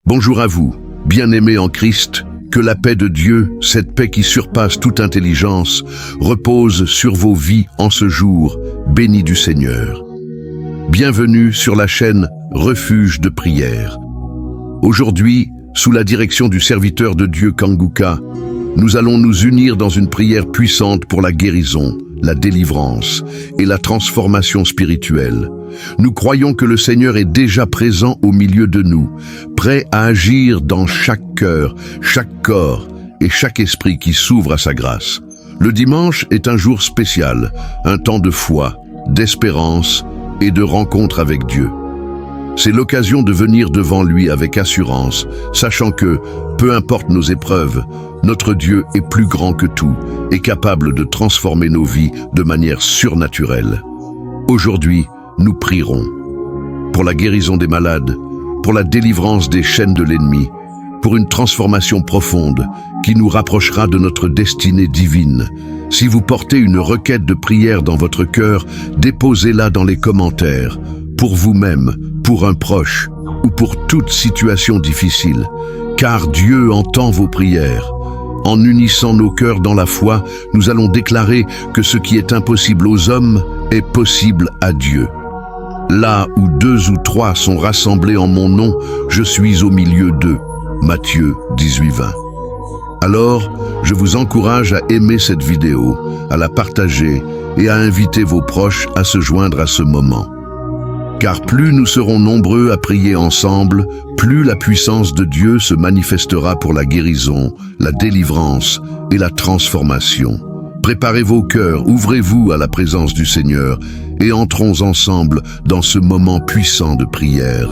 Bonjour à vous, bien-aimés en Christ, que la paix de Dieu, cette paix qui surpasse toute intelligence, repose sur vos vies en ce jour, béni du Seigneur. Bienvenue sur la chaîne Refuge de prière. Aujourd'hui, sous la direction du serviteur de Dieu Kanguka, nous allons nous unir dans une prière puissante pour la guérison, la délivrance et la transformation spirituelle. Nous croyons que le Seigneur est déjà présent au milieu de nous, prêt à agir dans chaque cœur, chaque corps et chaque esprit qui s'ouvre à sa grâce. Le dimanche est un jour spécial, un temps de foi, d'espérance et de rencontre avec Dieu. C'est l'occasion de venir devant lui avec assurance, sachant que, peu importe nos épreuves, notre Dieu est plus grand que tout et capable de transformer nos vies de manière surnaturelle. Aujourd'hui, nous prierons pour la guérison des malades, pour la délivrance des chaînes de l'ennemi, pour une transformation profonde qui nous rapprochera de notre destinée divine. Si vous portez une requête de prière dans votre cœur, déposez-la dans les commentaires, pour vous-même, pour un proche ou pour toute situation difficile, car Dieu entend vos prières. En unissant nos cœurs dans la foi, nous allons déclarer que ce qui est impossible aux hommes est possible à Dieu. Là où 2 ou 3 sont rassemblés en mon nom, je suis au milieu d'eux. Matthieu 18:20. Alors, je vous encourage à aimer cette vidéo, à la partager et à inviter vos proches à se joindre à ce moment. Car plus nous serons nombreux à prier ensemble, plus la puissance de Dieu se manifestera pour la guérison, la délivrance et la transformation. Préparez vos cœurs, ouvrez-vous à la présence du Seigneur et entrons ensemble dans ce moment puissant de prière.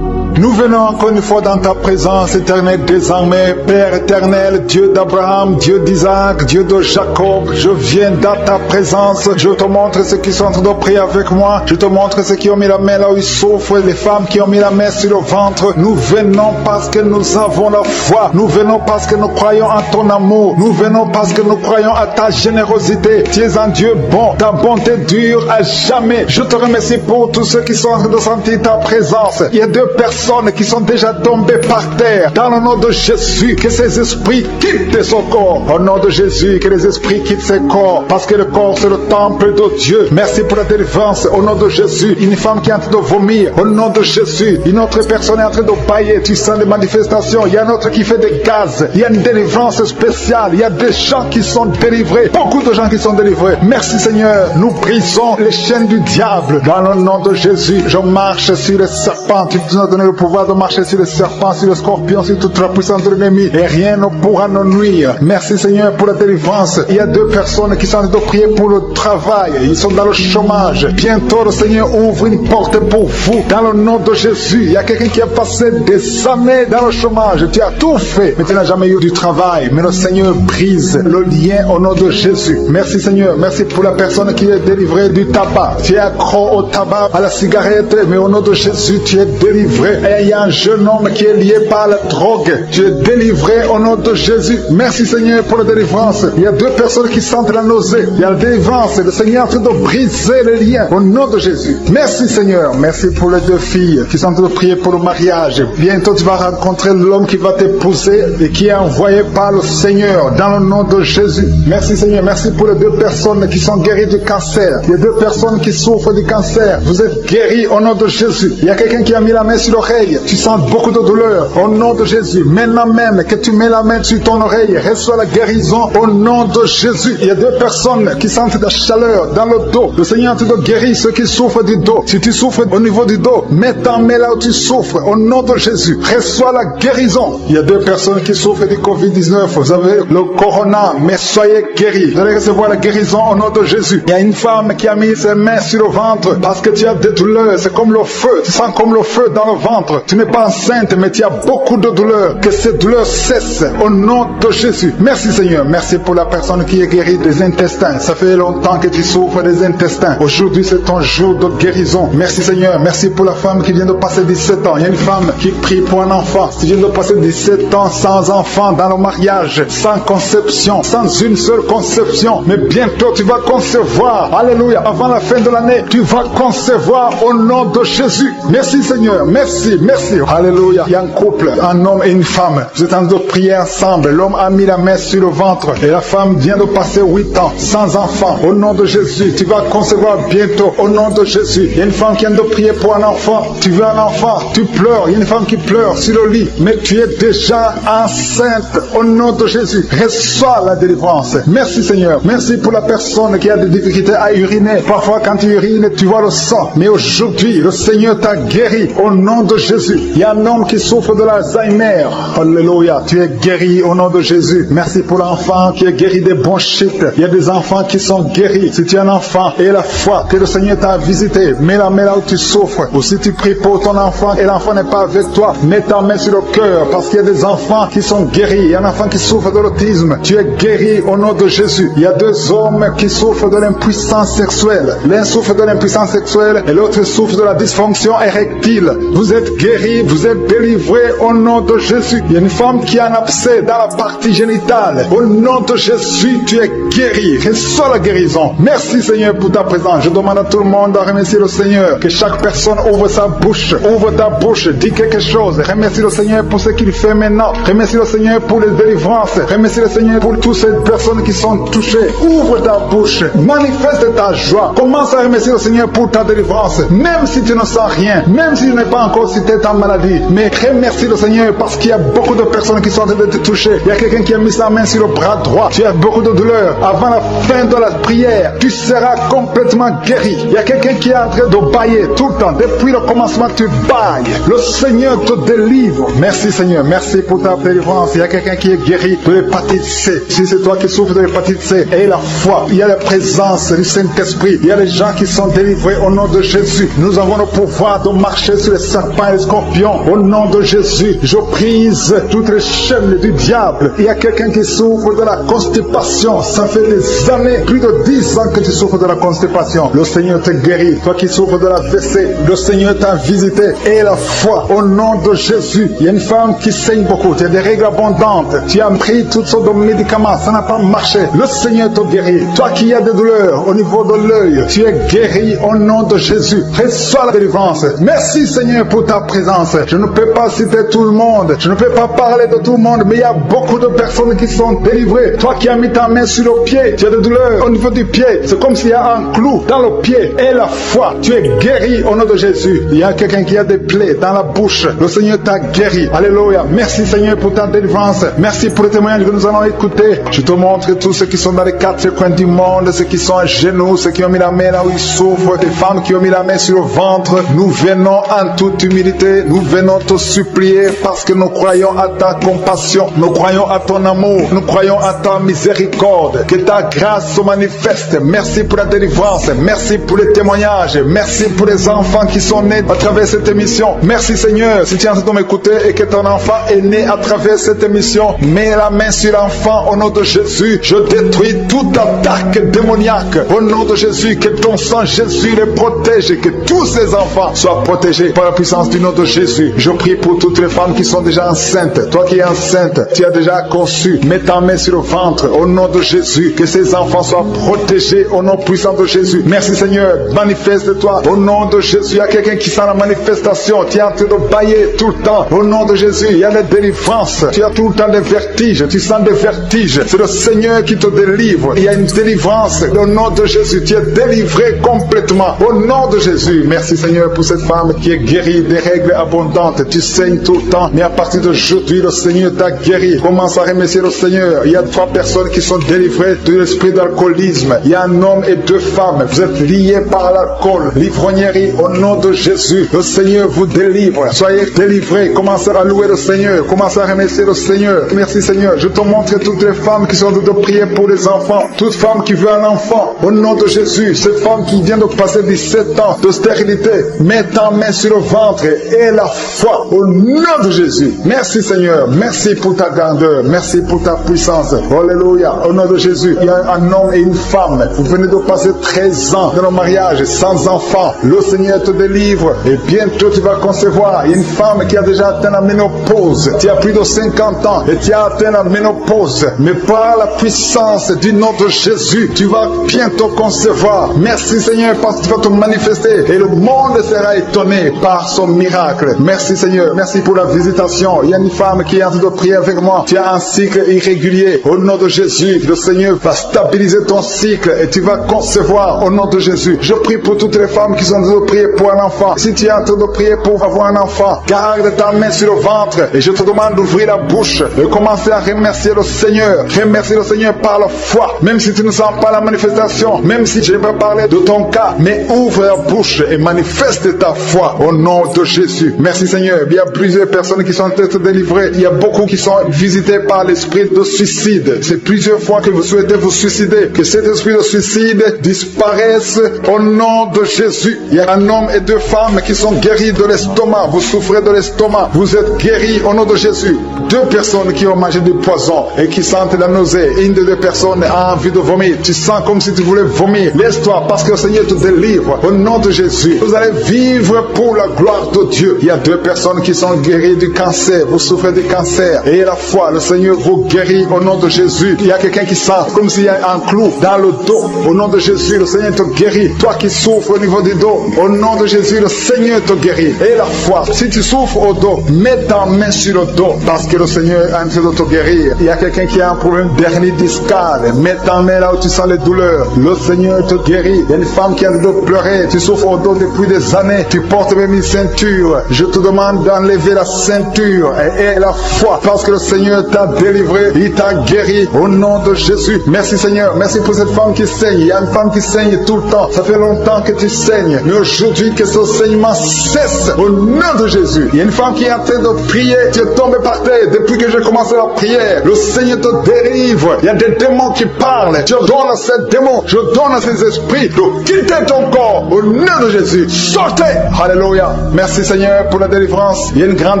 Nous venons encore une fois dans ta présence éternelle désormais, Père éternel, Dieu d'Abraham, Dieu d'Isaac, Dieu de Jacob. Je viens dans ta présence, je te montre ceux qui sont en train de prier avec moi, je te montre ceux qui ont mis la main là où ils souffrent, les femmes qui ont mis la main sur le ventre. Nous venons parce que nous avons la foi, nous venons parce que nous croyons en ton amour, nous venons parce que nous croyons à ta générosité. Tu es un Dieu bon, ta bonté dure à jamais. Je te remercie pour tous ceux qui sont en train de sentir ta présence. Il y a 2 personnes qui sont déjà tombées par terre. Dans le nom de Jésus, que ces esprits quittent son corps. Au nom de Jésus, que les esprits quittent ses corps. Parce que le corps, c'est le temple de Dieu. Merci pour la délivrance. Au nom de Jésus, une femme qui est en train de vomir. Au nom de Jésus, une autre personne est en train de bailler. Tu sens des manifestations. Il y a un autre qui fait des gaz. Il y a une délivrance spéciale. Il y a des gens qui sont délivrés. Beaucoup de gens qui sont délivrés. Merci Seigneur. Nous brisons les chaînes du diable. Dans le nom de Jésus, je marche sur les serpents. Tu nous as donné le pouvoir de marcher sur les serpents, sur les scorpions, sur toute la puissance de l'ennemi, et rien ne pourra nous nuire. Merci Seigneur pour la délivrance. Il y a 2 personnes qui sont en train de prier pour le travail, ils sont dans le chômage. Bientôt le Seigneur ouvre une porte pour vous, dans le nom de Jésus. Il y a quelqu'un qui a passé des années dans le chômage, tu as tout fait, mais tu n'as jamais eu du travail, mais le Seigneur brise le lien au nom de Jésus. Merci Seigneur, merci pour la personne qui est délivrée du tabac. Tu es accro au tabac, à la cigarette, mais au nom de Jésus tu es délivré. Et il y a un jeune homme qui est lié par la drogue. Tu es délivré au nom de Jésus. Merci Seigneur pour la délivrance. Il y a 2 personnes qui sentent la nausée. Il y a la délivrance. Le Seigneur est en train de briser les liens au nom de Jésus. Merci Seigneur. Merci pour les 2 filles qui sont en train de prier pour le mariage. Bientôt tu vas rencontrer l'homme qui va t'épouser et qui est envoyé par le Seigneur dans le nom de Jésus. Merci Seigneur. Merci pour les 2 personnes qui sont guéries du cancer. Il y a 2 personnes qui souffrent du cancer. Vous êtes guéris au nom de Jésus. Il y a quelqu'un qui a mis la main sur l'oreille. Tu sens beaucoup de douleur. Au nom de Jésus, maintenant même que tu mets la main sur ton oreille, reçois la guérison au nom de Jésus. Il y a 2 personnes qui sentent la chaleur dans le dos. Le Seigneur te guérit ceux qui souffrent du dos. Si tu souffres au niveau du dos, mets ta main là où tu souffres. Au nom de Jésus, reçois la guérison. Il y a 2 personnes qui souffrent du Covid-19. Vous avez le corona, mais soyez guéris. Vous allez recevoir la guérison au nom de Jésus. Il y a une femme qui a mis ses mains sur le ventre parce que tu as des douleurs. C'est comme le feu. Tu sens comme le feu dans le ventre. Tu n'es pas enceinte, mais tu as beaucoup de douleurs. Que ces douleurs cessent au nom de Jésus. Merci Seigneur. Merci pour la personne qui est guérie des intestins. Ça fait longtemps que tu souffres des intestins. Aujourd'hui, c'est ton jour de guérison. Merci Seigneur. Merci pour la femme qui vient de passer 17 ans. Il y a une femme qui prie pour un enfant. Tu viens de passer 17 ans sans enfant dans le mariage, sans conception, sans une seule conception. Mais bientôt, tu vas concevoir. Alléluia. Avant la fin de l'année, tu vas concevoir au nom de Jésus. Merci Seigneur. Merci merci, merci. Alléluia. Il y a un couple, un homme et une femme. Vous êtes en train de prier ensemble. L'homme a mis la main sur le ventre et la femme vient de passer 8 ans sans enfant. Au nom de Jésus, tu vas concevoir bientôt. Au nom de Jésus, il y a une femme qui vient de prier pour un enfant. Tu veux un enfant, tu pleures. Il y a une femme qui pleure sur le lit, mais tu es déjà enceinte. Au nom de Jésus, reçois la délivrance. Merci Seigneur. Merci pour la personne qui a des difficultés à uriner. Parfois quand tu urines, tu vois le sang. Mais aujourd'hui, le Seigneur t'a guéri. Au nom de Jésus. Il y a un homme qui souffre de l'Alzheimer. Alléluia. Tu es guéri au nom de Jésus. Merci pour l'enfant qui est guéri des bronchites. Il y a des enfants qui sont guéris. Si tu es un enfant et la foi que le Seigneur t'a visité, mets la main là où tu souffres. Ou si tu pries pour ton enfant et l'enfant n'est pas avec toi, mets ta main sur le cœur parce qu'il y a des enfants qui sont guéris. Il y a un enfant qui souffre de l'autisme. Tu es guéri au nom de Jésus. Il y a 2 hommes qui souffrent de l'impuissance sexuelle. L'un souffre de l'impuissance sexuelle et l'autre souffre de la dysfonction érectile. Vous êtes guéris, vous êtes délivrés au nom de Jésus. Il y a une femme qui a un abcès dans la partie génitale. Au nom de Jésus, tu es guéri. Reçois la guérison. Merci Seigneur pour ta présence. Je demande à tout le monde de remercier le Seigneur. Que chaque personne ouvre sa bouche. Ouvre ta bouche. Dis quelque chose. Remercie le Seigneur pour ce qu'il fait maintenant. Remercie le Seigneur pour les délivrances. Remercie le Seigneur pour toutes ces personnes qui sont touchées. Ouvre ta bouche. Manifeste ta joie. Commence à remercier le Seigneur pour ta délivrance. Même si tu ne sens rien. Même si tu n'es pas encore cité ta maladie. Mais remercie le Seigneur parce qu'il y a beaucoup de personnes qui sont en train de te toucher. Il y a quelqu'un qui a mis sa main sur le bras droit. Tu as beaucoup de douleur. Avant la fin de la prière, tu seras complètement guéri. Il y a quelqu'un qui est en train de bailler tout le temps. Depuis le commencement, tu bailles. Le Seigneur te délivre. Merci Seigneur. Merci pour ta délivrance. Il y a quelqu'un qui est guéri de l'hépatite C. Si c'est toi qui souffres de l'hépatite C, et la foi, il y a la présence du Saint-Esprit. Il y a les gens qui sont délivrés au nom de Jésus. Nous avons le pouvoir de marcher sur les serpents et les scorpions. Au nom de Jésus, je brise toutes les chaînes du diable. Il y a quelqu'un qui souffre de la constipation. Ça fait des années, plus de 10 ans que tu souffres de la constipation. Le Seigneur te guérit. Toi qui souffres de la WC, le Seigneur t'a visité. Et la foi, au nom de Jésus. Il y a une femme qui saigne beaucoup. Tu as des règles abondantes. Tu as pris toutes sortes de médicaments. Ça n'a pas marché. Le Seigneur te guérit. Toi qui as des douleurs au niveau de l'œil, tu es guéri au nom de Jésus. Reçois la délivrance. Merci Seigneur pour ta présence. Je ne peux pas citer tout le monde. Je ne peux pas parler de tout le monde, mais il y a beaucoup de personnes qui sont délivrées. Toi qui as mis ta main sur le pied, tu as des douleurs au niveau du pied. C'est comme s'il y a un clou dans le pied. Et la foi, tu es guéri au nom de Jésus. Il y a quelqu'un qui a des plaies dans la bouche. Le Seigneur t'a guéri. Alléluia. Merci Seigneur pour ta délivrance. Merci pour le témoignage que nous allons écouter. Je te montre tous ceux qui sont dans les 4 coins du monde, ceux qui sont à genoux, ceux qui ont mis la main là où ils souffrent, des femmes qui ont mis la main sur le ventre. Nous venons en toute humilité, nous venons te supplier parce que nous croyons à ta compassion, nous croyons à ton amour, nous croyons à ta miséricorde, que ta grâce se manifeste. Merci pour la délivrance, merci pour les témoignages, merci pour les enfants qui sont nés à travers cette émission. Merci Seigneur, si tu es en train de m'écouter et que ton enfant est né à travers cette émission, mets la main sur l'enfant au nom de Jésus. Je détruis toute attaque démoniaque au nom de Jésus, que ton sang Jésus les protège et que tous ces enfants soient protégés par la puissance du nom de Jésus. Je prie pour toutes les femmes qui sont déjà enceintes. Toi qui es enceinte, tu as déjà conçu, mets ta main sur le ventre au nom de Jésus, que ces enfants soient protégés au nom puissant de Jésus. Merci Seigneur, manifeste-toi au nom de Jésus. Il y a quelqu'un qui sent la manifestation, tu es en train de bailler tout le temps au nom de Jésus. Il y a des délivrances, tu as tout le temps des vertiges, tu sens des vertiges. C'est le Seigneur qui te délivre. Il y a une délivrance au nom de Jésus. Tu es délivré complètement au nom de Jésus. Merci Seigneur pour cette femme qui est guérie des règles abondantes. Tu saignes tout le temps, mais à partir d'aujourd'hui, le Seigneur t'a guéri. Commence à remercier le Seigneur. Il y a 3 personnes qui sont délivrées de l'esprit d'alcoolisme. Il y a un homme et 2 femmes. Vous êtes liés par l'alcool, l'ivrognerie au nom de Jésus. Le Seigneur vous délivre. Soyez délivrés. Commencez à louer le Seigneur. Commencez à remercier le Seigneur. Merci Seigneur. Je te montre toutes les femmes qui sont de prier pour les enfants. Toute femme qui veut un enfant, au nom de Jésus. Cette femme qui vient de passer 17 ans de stérilité, mets ta main sur le ventre et la foi au nom de Jésus. Merci Seigneur. Merci pour ta grandeur. Merci pour ta puissance. Alléluia. Au nom de Jésus. Jésus, il y a un homme et une femme. Vous venez de passer 13 ans dans le mariage sans enfant. Le Seigneur te délivre et bientôt tu vas concevoir. Il y a une femme qui a déjà atteint la ménopause. Tu as plus de 50 ans et tu as atteint la ménopause. Mais par la puissance du nom de Jésus, tu vas bientôt concevoir. Merci Seigneur parce que tu vas te manifester et le monde sera étonné par son miracle. Merci Seigneur, merci pour la visitation. Il y a une femme qui est en train de prier avec moi. Tu as un cycle irrégulier. Au nom de Jésus, le Seigneur va stabiliser ton cycle et tu vas concevoir au nom de Jésus. Je prie pour toutes les femmes qui sont en train de prier pour un enfant. Si tu es en train de prier pour avoir un enfant, garde ta main sur le ventre et je te demande d'ouvrir la bouche et commencer à remercier le Seigneur. Remercier le Seigneur par la foi. Même si tu ne sens pas la manifestation, même si je ne vais pas parler de ton cas, mais ouvre la bouche et manifeste ta foi au nom de Jésus. Merci Seigneur. Il y a plusieurs personnes qui sont en train de se délivrer. Il y a beaucoup qui sont visités par l'esprit de suicide. C'est plusieurs fois que vous souhaitez vous suicider. Que cet esprit de suicide disparaisse au nom de Jésus. Il y a un homme et deux femmes qui sont guéris de l'estomac. Vous souffrez de l'estomac. Vous êtes guéris au nom de Jésus. Deux personnes qui ont mangé du poison et qui sentent la nausée. Une des deux personnes a envie de vomir. Tu sens comme si tu voulais vomir. Laisse-toi parce que le Seigneur te délivre au nom de Jésus. Vous allez vivre pour la gloire de Dieu. Il y a deux personnes qui sont guéries du cancer. Vous souffrez du cancer. Et la foi, le Seigneur vous guérit au nom de Jésus. Il y a quelqu'un qui sent comme s'il y a un clou dans le dos. Au nom de Jésus, le Seigneur te guérit. Toi qui souffres au niveau du dos, au nom de Jésus, le Seigneur te guérit. Et la foi, si tu souffres au dos, mets ta main sur le dos parce que le Seigneur est en train de te guérir. Il y a quelqu'un qui a un problème d'hernie discale. Mets ta main là où tu sens les douleurs. Le Seigneur te guérit. Il y a une femme qui a de pleurer. Tu souffres au dos depuis des années. Tu portes même une ceinture. Je te demande d'enlever la ceinture et la foi parce que le Seigneur t'a délivré. Il t'a guéri au nom de Jésus. Merci Seigneur. Merci pour cette femme qui saigne. Il y a une femme qui saigne tout le temps. Ça fait longtemps que tu saignes. Mais aujourd'hui, que ce saignement cesse au nom de Jésus. Il y a une femme qui est en train de prier. Tu es tombé par terre depuis que j'ai commencé la prière. Le Seigneur te délivre. Il y a des démons qui parlent. Je donne à ces démons. Je donne à ces esprits de quitter ton corps au nom de Jésus. Sortez. Alléluia. Merci Seigneur pour la délivrance. Il y a une grande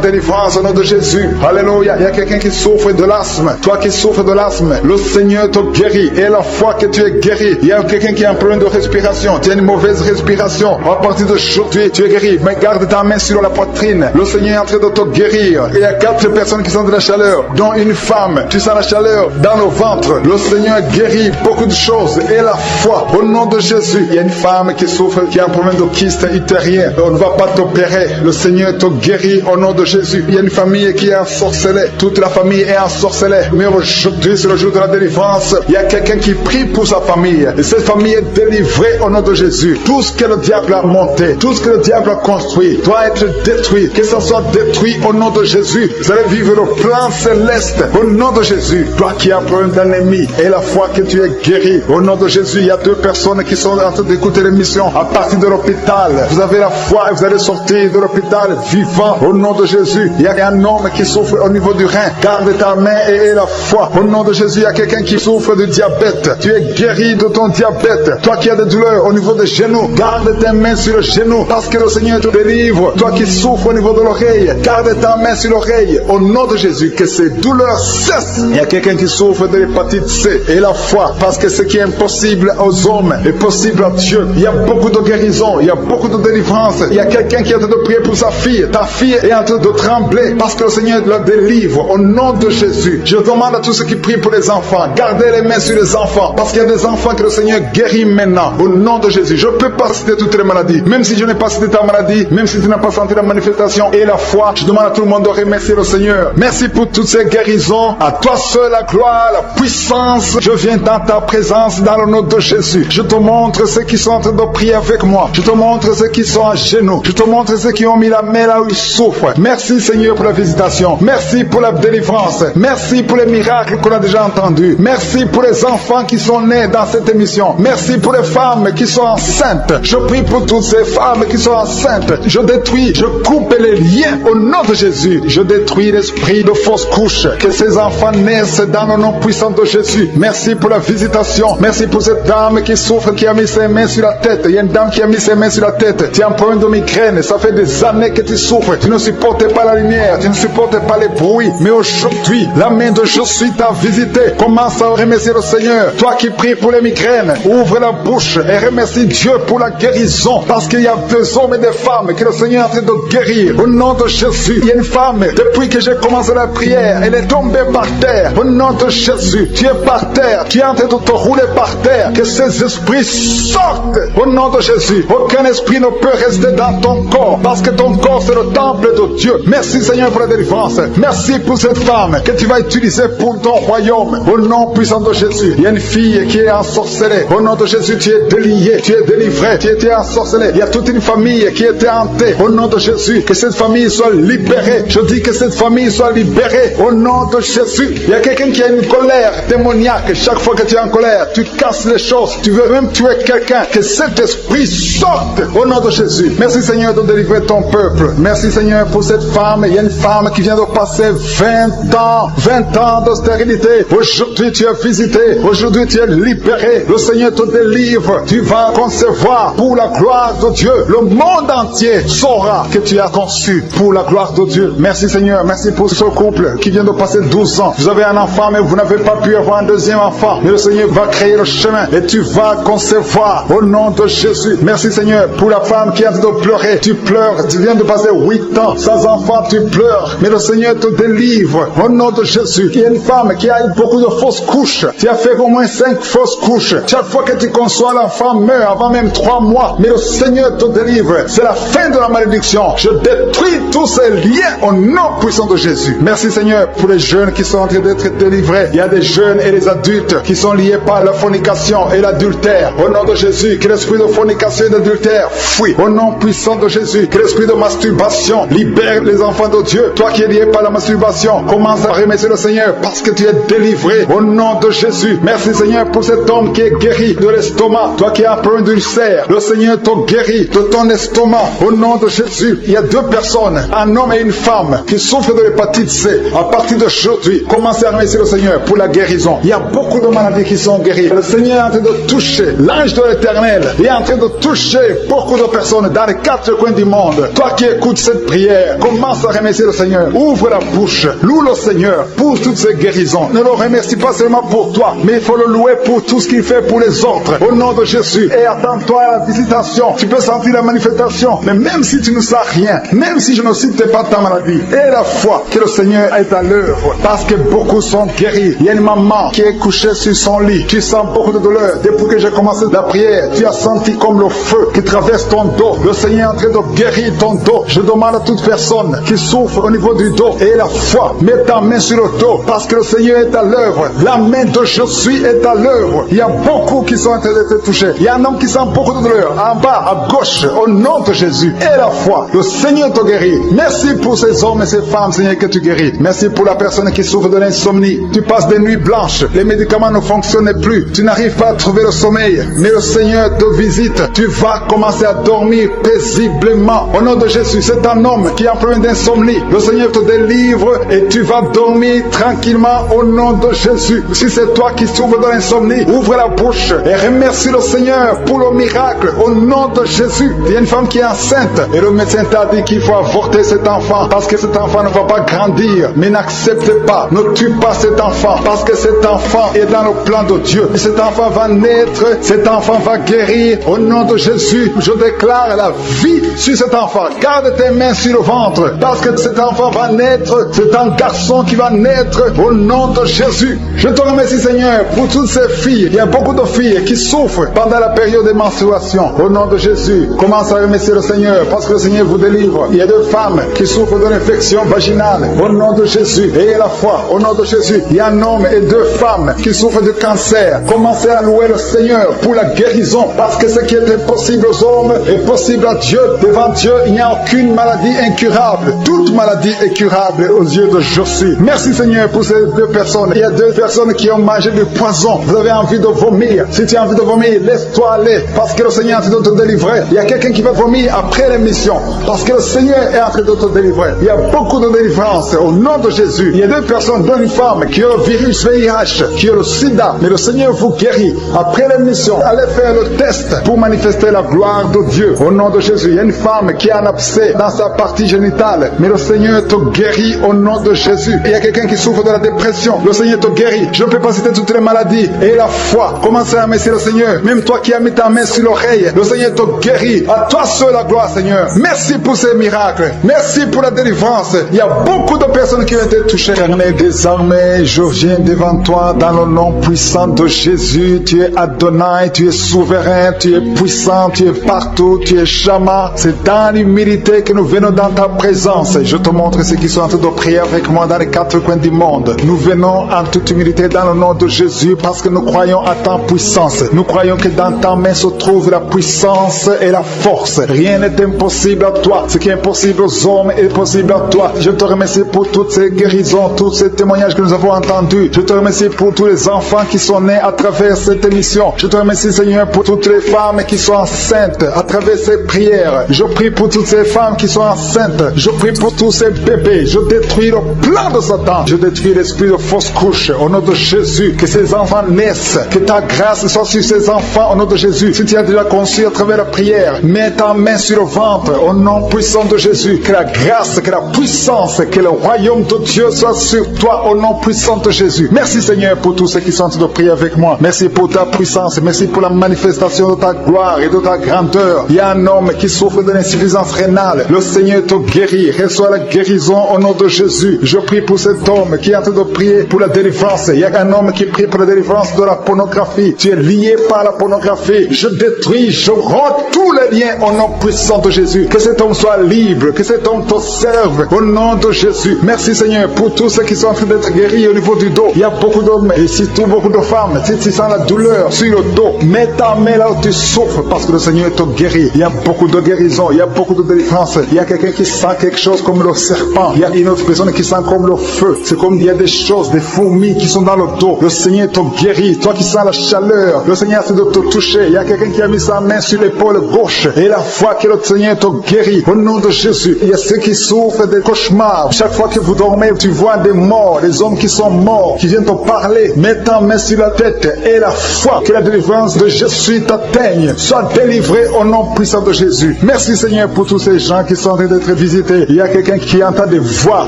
délivrance au nom de Jésus. Alléluia. Il y a quelqu'un qui souffre de l'asthme. Toi qui souffres de l'asthme, le Seigneur te guérit. Et la foi que tu es guéri. Il y a quelqu'un qui a un problème de respiration. Tu as une mauvaise respiration. À partir d'aujourd'hui, tu es guéri. Mais garde ta main sur la poitrine. Le Seigneur est en train de te guérir. Il y a 4 personnes qui sont de la chaleur, dont une femme. Tu sens la chaleur dans le ventre. Le Seigneur guérit beaucoup de choses. Et la foi, au nom de Jésus. Il y a une femme qui souffre, qui a un problème de kyste utérien. On ne va pas t'opérer. Le Seigneur te guérit au nom de Jésus. Il y a une famille qui est ensorcelée. Toute la famille est ensorcelée. Mais aujourd'hui, c'est le jour de la délivrance. Il y a quelqu'un qui prie pour sa famille. Et cette famille est délivrée au nom de Jésus. Tout ce que le diable a monté, tout ce que le diable a construit, doit être détruit. Que ça soit détruit au nom de Jésus. Vous allez vivre le plan céleste au nom de Jésus. Toi qui as un problème d'ennemi et la foi que tu es guéri. Au nom de Jésus, il y a 2 personnes qui sont en train d'écouter l'émission à partir de l'hôpital. Vous avez la foi et vous allez sortir de l'hôpital vivant au nom de Jésus. Il y a un homme qui souffre au niveau du rein. Garde ta main et la foi. Au nom de Jésus, il y a quelqu'un qui souffre de diabète. Tu es guéri de ton diabète. Toi qui as des douleurs au niveau des genoux, garde tes mains sur le genou parce que le Seigneur te délivre. Toi qui souffres au niveau de l'oreille, garde ta main sur l'oreille. Au nom de Jésus, que ces douleurs cessent. Il y a quelqu'un qui souffre de l'hépatite C et la foi parce que ce qui est impossible aux hommes est possible à Dieu. Il y a beaucoup de guérison, il y a beaucoup de délivrance. Il y a quelqu'un qui est en train de prier pour sa fille. Ta fille est en train de trembler parce que le Seigneur la délivre au nom de Jésus. Je demande à tous ceux qui prient pour les enfants, gardez les mains sur les enfants parce qu'il y a des enfants que le Seigneur guérit maintenant au nom de Jésus. Je ne peux pas citer toutes les maladies, même si je n'ai pas cité ta maladie, même si tu n'as pas senti la manifestation et la foi. Je demande à tout le monde de remercier le Seigneur. Merci pour toutes ces guérisons. À toi seul la gloire, la puissance. Je viens dans ta présence dans le nom de Jésus. Je te montre ceux qui sont en train de prier avec moi. Je te montre ceux qui sont à genoux. Je te montre ceux qui ont mis la main là où ils souffrent. Merci Seigneur pour la visitation. Merci pour la délivrance. Merci pour les miracles qu'on a déjà entendus. Merci pour les enfants qui sont nés dans cette émission. Merci pour les femmes qui sont enceintes. Je prie pour toutes ces femmes qui sont enceintes. Je détruis, je coupe les liens au nom de Jésus. Je détruis l'esprit de fausse couche. Que ces enfants naissent dans le nom puissant de Jésus. Merci pour la visitation. Merci pour cette dame qui souffre, qui a mis ses mains sur la tête. Il y a une dame qui a mis ses mains sur la tête. Tu as un problème de migraine. Ça fait des années que tu souffres. Tu ne supportes pas la lumière. Tu ne supportes pas les bruits. Mais aujourd'hui, la main de Jésus t'a visité. Commence à remercie le Seigneur. Toi qui pries pour les migraines, ouvre la bouche et remercie Dieu pour la guérison. Parce qu'il y a des hommes et des femmes que le Seigneur est en train de guérir. Au nom de Jésus, il y a une femme, depuis que j'ai commencé la prière, elle est tombée par terre. Au nom de Jésus, tu es par terre, tu es en train de te rouler par terre. Que ces esprits sortent. Au nom de Jésus, aucun esprit ne peut rester dans ton corps. Parce que ton corps c'est le temple de Dieu. Merci Seigneur pour la délivrance. Merci pour cette femme que tu vas utiliser pour ton royaume. Au nom puissant de Jésus, il y a une fille qui est ensorcelée. Au nom de Jésus, tu es délié, tu es délivré, tu étais ensorcelé. Il y a toute une famille qui était hantée. Au nom de Jésus, que cette famille soit libérée. Je dis que cette famille soit libérée. Au nom de Jésus, il y a quelqu'un qui a une colère démoniaque. Chaque fois que tu es en colère, tu casses les choses. Tu veux même tuer quelqu'un. Que cet esprit sorte. Au nom de Jésus. Merci Seigneur de délivrer ton peuple. Merci Seigneur pour cette femme. Il y a une femme qui vient de passer 20 ans de stérilité. Aujourd'hui tu es visité. Aujourd'hui tu es libéré. Le Seigneur te délivre. Tu vas concevoir pour la gloire de Dieu. Le monde entier saura que tu as conçu pour la gloire de Dieu. Merci Seigneur. Merci pour ce couple qui vient de passer 12 ans. Vous avez un enfant mais vous n'avez pas pu avoir un deuxième enfant. Mais le Seigneur va créer le chemin et tu vas concevoir au nom de Jésus. Merci Seigneur pour la femme qui a de pleurer. Tu pleures. Tu viens de passer 8 ans sans enfant. Tu pleures. Mais le Seigneur te délivre au nom de Jésus. Il y a une femme qui a eu beaucoup de fausses couches. Tu as fait au moins 5 fausses couches. Chaque fois que tu conçois, l'enfant meurt avant même 3 mois. Mais le Seigneur te délivre. C'est la fin de la malédiction. Je détruis tous ces liens au nom puissant de Jésus. Merci Seigneur pour les jeunes qui sont en train d'être délivrés. Il y a des jeunes et des adultes qui sont liés par la fornication et l'adultère. Au nom de Jésus, que l'esprit de fornication et d'adultère fuit. Au nom puissant de Jésus, que l'esprit de masturbation libère les enfants de Dieu. Toi qui es lié par la masturbation, commence à remercier le Seigneur parce que tu es délivré. Au nom de Jésus. Merci Seigneur pour cet homme qui est guéri de l'estomac. Toi qui as un problème d'ulcère, le Seigneur te guérit de ton estomac. Au nom de Jésus, il y a 2 personnes, un homme et une femme, qui souffrent de l'hépatite C. À partir d'aujourd'hui, commencez à remercier le Seigneur pour la guérison. Il y a beaucoup de maladies qui sont guéries. Le Seigneur est en train de toucher l'ange de l'Éternel. Il est en train de toucher beaucoup de personnes dans les 4 coins du monde. Toi qui écoutes cette prière, commence à remercier le Seigneur. Ouvre la bouche, loue le Seigneur pour toutes ces guérisons. Ne le remercie pas seulement pour toi, mais il faut le louer pour tout ce qu'il fait pour les autres. Au nom de Jésus. Et attends-toi à la visitation. Tu peux sentir la manifestation. Mais même si tu ne sens rien, même si je ne cite pas ta maladie, et la foi que le Seigneur est à l'œuvre. Parce que beaucoup sont guéris. Il y a une maman qui est couchée sur son lit. Tu sens beaucoup de douleur. Depuis que j'ai commencé la prière, tu as senti comme le feu qui traverse ton dos. Le Seigneur est en train de guérir ton dos. Je demande à toute personne qui souffre au niveau du dos et la foi, mets ta main sur le dos parce que le Seigneur est à l'œuvre. La main de Jésus est à l'œuvre. Il y a beaucoup qui sont en train d'être touchés. Il y a un homme qui sent beaucoup de douleur en bas, à gauche, au nom de Jésus. Et la foi, le Seigneur te guérit. Merci pour ces hommes et ces femmes, Seigneur, que tu guéris. Merci pour la personne qui souffre de l'insomnie. Tu passes des nuits blanches. Les médicaments ne fonctionnent plus. Tu n'arrives pas à trouver le sommeil. Mais le Seigneur te visite. Tu vas commencer à dormir paisiblement. Au nom de Jésus, c'est un homme qui a un problème d'insomnie. Le Seigneur te délivre et tu vas dormir tranquillement au nom de Jésus. Si c'est toi qui souffres de l'insomnie, ouvre la bouche et remercie le Seigneur pour le miracle au nom de Jésus. Il y a une femme qui est enceinte et le médecin t'a dit qu'il faut avorter cet enfant parce que cet enfant ne va pas grandir. Mais n'accepte pas, ne tue pas cet enfant parce que cet enfant est dans le plan de Dieu. Et cet enfant va naître, cet enfant va guérir au nom de Jésus. Je déclare la vie sur cet enfant. Garde tes mains sur le ventre parce que cet enfant va naître. C'est un garçon qui va naître au nom de Jésus. Je te remercie Seigneur pour toutes ces filles. Il y a beaucoup de filles qui souffrent pendant la période de menstruation. Au nom de Jésus, commence à remercier le Seigneur parce que le Seigneur vous délivre. Il y a 2 femmes qui souffrent de l'infection vaginale. Au nom de Jésus, ayez la foi. Au nom de Jésus, il y a un homme et 2 femmes qui souffrent de cancer. Commencez à louer le Seigneur pour la guérison parce que ce qui est impossible aux hommes est possible à Dieu. Devant Dieu, il n'y a aucune maladie incurable. Toute maladie est curable aux yeux de Jésus. Merci Seigneur pour ces 2 personnes. Il y a 2 personnes qui ont mangé du poison. Vous avez envie de vomir. Si tu as envie de vomir, laisse-toi aller parce que le Seigneur est en train de te délivrer. Il y a quelqu'un qui va vomir après l'émission parce que le Seigneur est en train de te délivrer. Il y a beaucoup de délivrance au nom de Jésus. Il y a 2 personnes, dont une femme qui a le virus VIH, qui a le sida, mais le Seigneur vous guérit. Après l'émission, allez faire le test pour manifester la gloire de Dieu. Au nom de Jésus, il y a une femme qui a un abcès dans sa partie génitale, mais le Seigneur te guérit au nom de Jésus. Il y a quelqu'un qui souffre de la dépression, le Seigneur te guérit. Je peux incapacité, toutes les maladies et la foi. Commencez à remercier le Seigneur. Même toi qui as mis ta main sur l'oreille, le Seigneur te guérit. À toi seul la gloire, Seigneur. Merci pour ces miracles. Merci pour la délivrance. Il y a beaucoup de personnes qui ont été touchées. Éternel des armées, je viens devant toi dans le nom puissant de Jésus. Tu es Adonai, tu es souverain, tu es puissant, tu es partout, tu es Shama. C'est dans l'humilité que nous venons dans ta présence. Je te montre ceux qui sont en train de prier avec moi dans les quatre coins du monde. Nous venons en toute humilité dans le nom de Jésus parce que nous croyons à ta puissance. Nous croyons que dans ta main se trouve la puissance et la force. Rien n'est impossible à toi. Ce qui est impossible aux hommes est possible à toi. Je te remercie pour toutes ces guérisons, tous ces témoignages que nous avons entendus. Je te remercie pour tous les enfants qui sont nés à travers cette émission. Je te remercie, Seigneur, pour toutes les femmes qui sont enceintes à travers ces prières. Je prie pour toutes ces femmes qui sont enceintes. Je prie pour tous ces bébés. Je détruis le plan de Satan. Je détruis l'esprit de fausse couche au nom de Jésus. Que ces enfants naissent. Que ta grâce soit sur ces enfants au nom de Jésus. Si tu as déjà conçu à travers la prière, mets ta main sur le ventre au nom puissant de Jésus. Que la grâce, que la puissance, que le royaume de Dieu soit sur toi au nom puissant de Jésus. Merci Seigneur pour tous ceux qui sont en train de prier avec moi. Merci pour ta puissance. Merci pour la manifestation de ta gloire et de ta grandeur. Il y a un homme qui souffre de l'insuffisance rénale. Le Seigneur te guérit. Reçois la guérison au nom de Jésus. Je prie pour cet homme qui est en train de prier pour la délivrance. Il y a un homme qui prie pour la délivrance de la pornographie. Tu es lié par la pornographie. Je détruis, je rends tous les liens au nom puissant de Jésus. Que cet homme soit libre. Que cet homme te serve au nom de Jésus. Merci Seigneur pour tous ceux qui sont en train d'être guéris au niveau du dos. Il y a beaucoup d'hommes et surtout beaucoup de femmes. Si tu sens la douleur sur le dos, mets ta main là où tu souffres parce que le Seigneur te guérit. Il y a beaucoup de guérison. Il y a beaucoup de délivrance. Il y a quelqu'un qui sent quelque chose comme le serpent. Il y a une autre personne qui sent comme le feu. C'est comme il y a des choses, des fourmis qui sont dans le dos. Le Seigneur te guérit. Toi qui sens la chaleur, le Seigneur essaie de te toucher. Il y a quelqu'un qui a mis sa main sur l'épaule gauche et la foi que le Seigneur te guérit. Au nom de Jésus, il y a ceux qui souffrent des cauchemars. Chaque fois que vous dormez, tu vois des morts, des hommes qui sont morts, qui viennent te parler. Mets ta main sur la tête et la foi que la délivrance de Jésus t'atteigne. Sois délivré au nom puissant de Jésus. Merci Seigneur pour tous ces gens qui sont en train d'être visités. Il y a quelqu'un qui entend des voix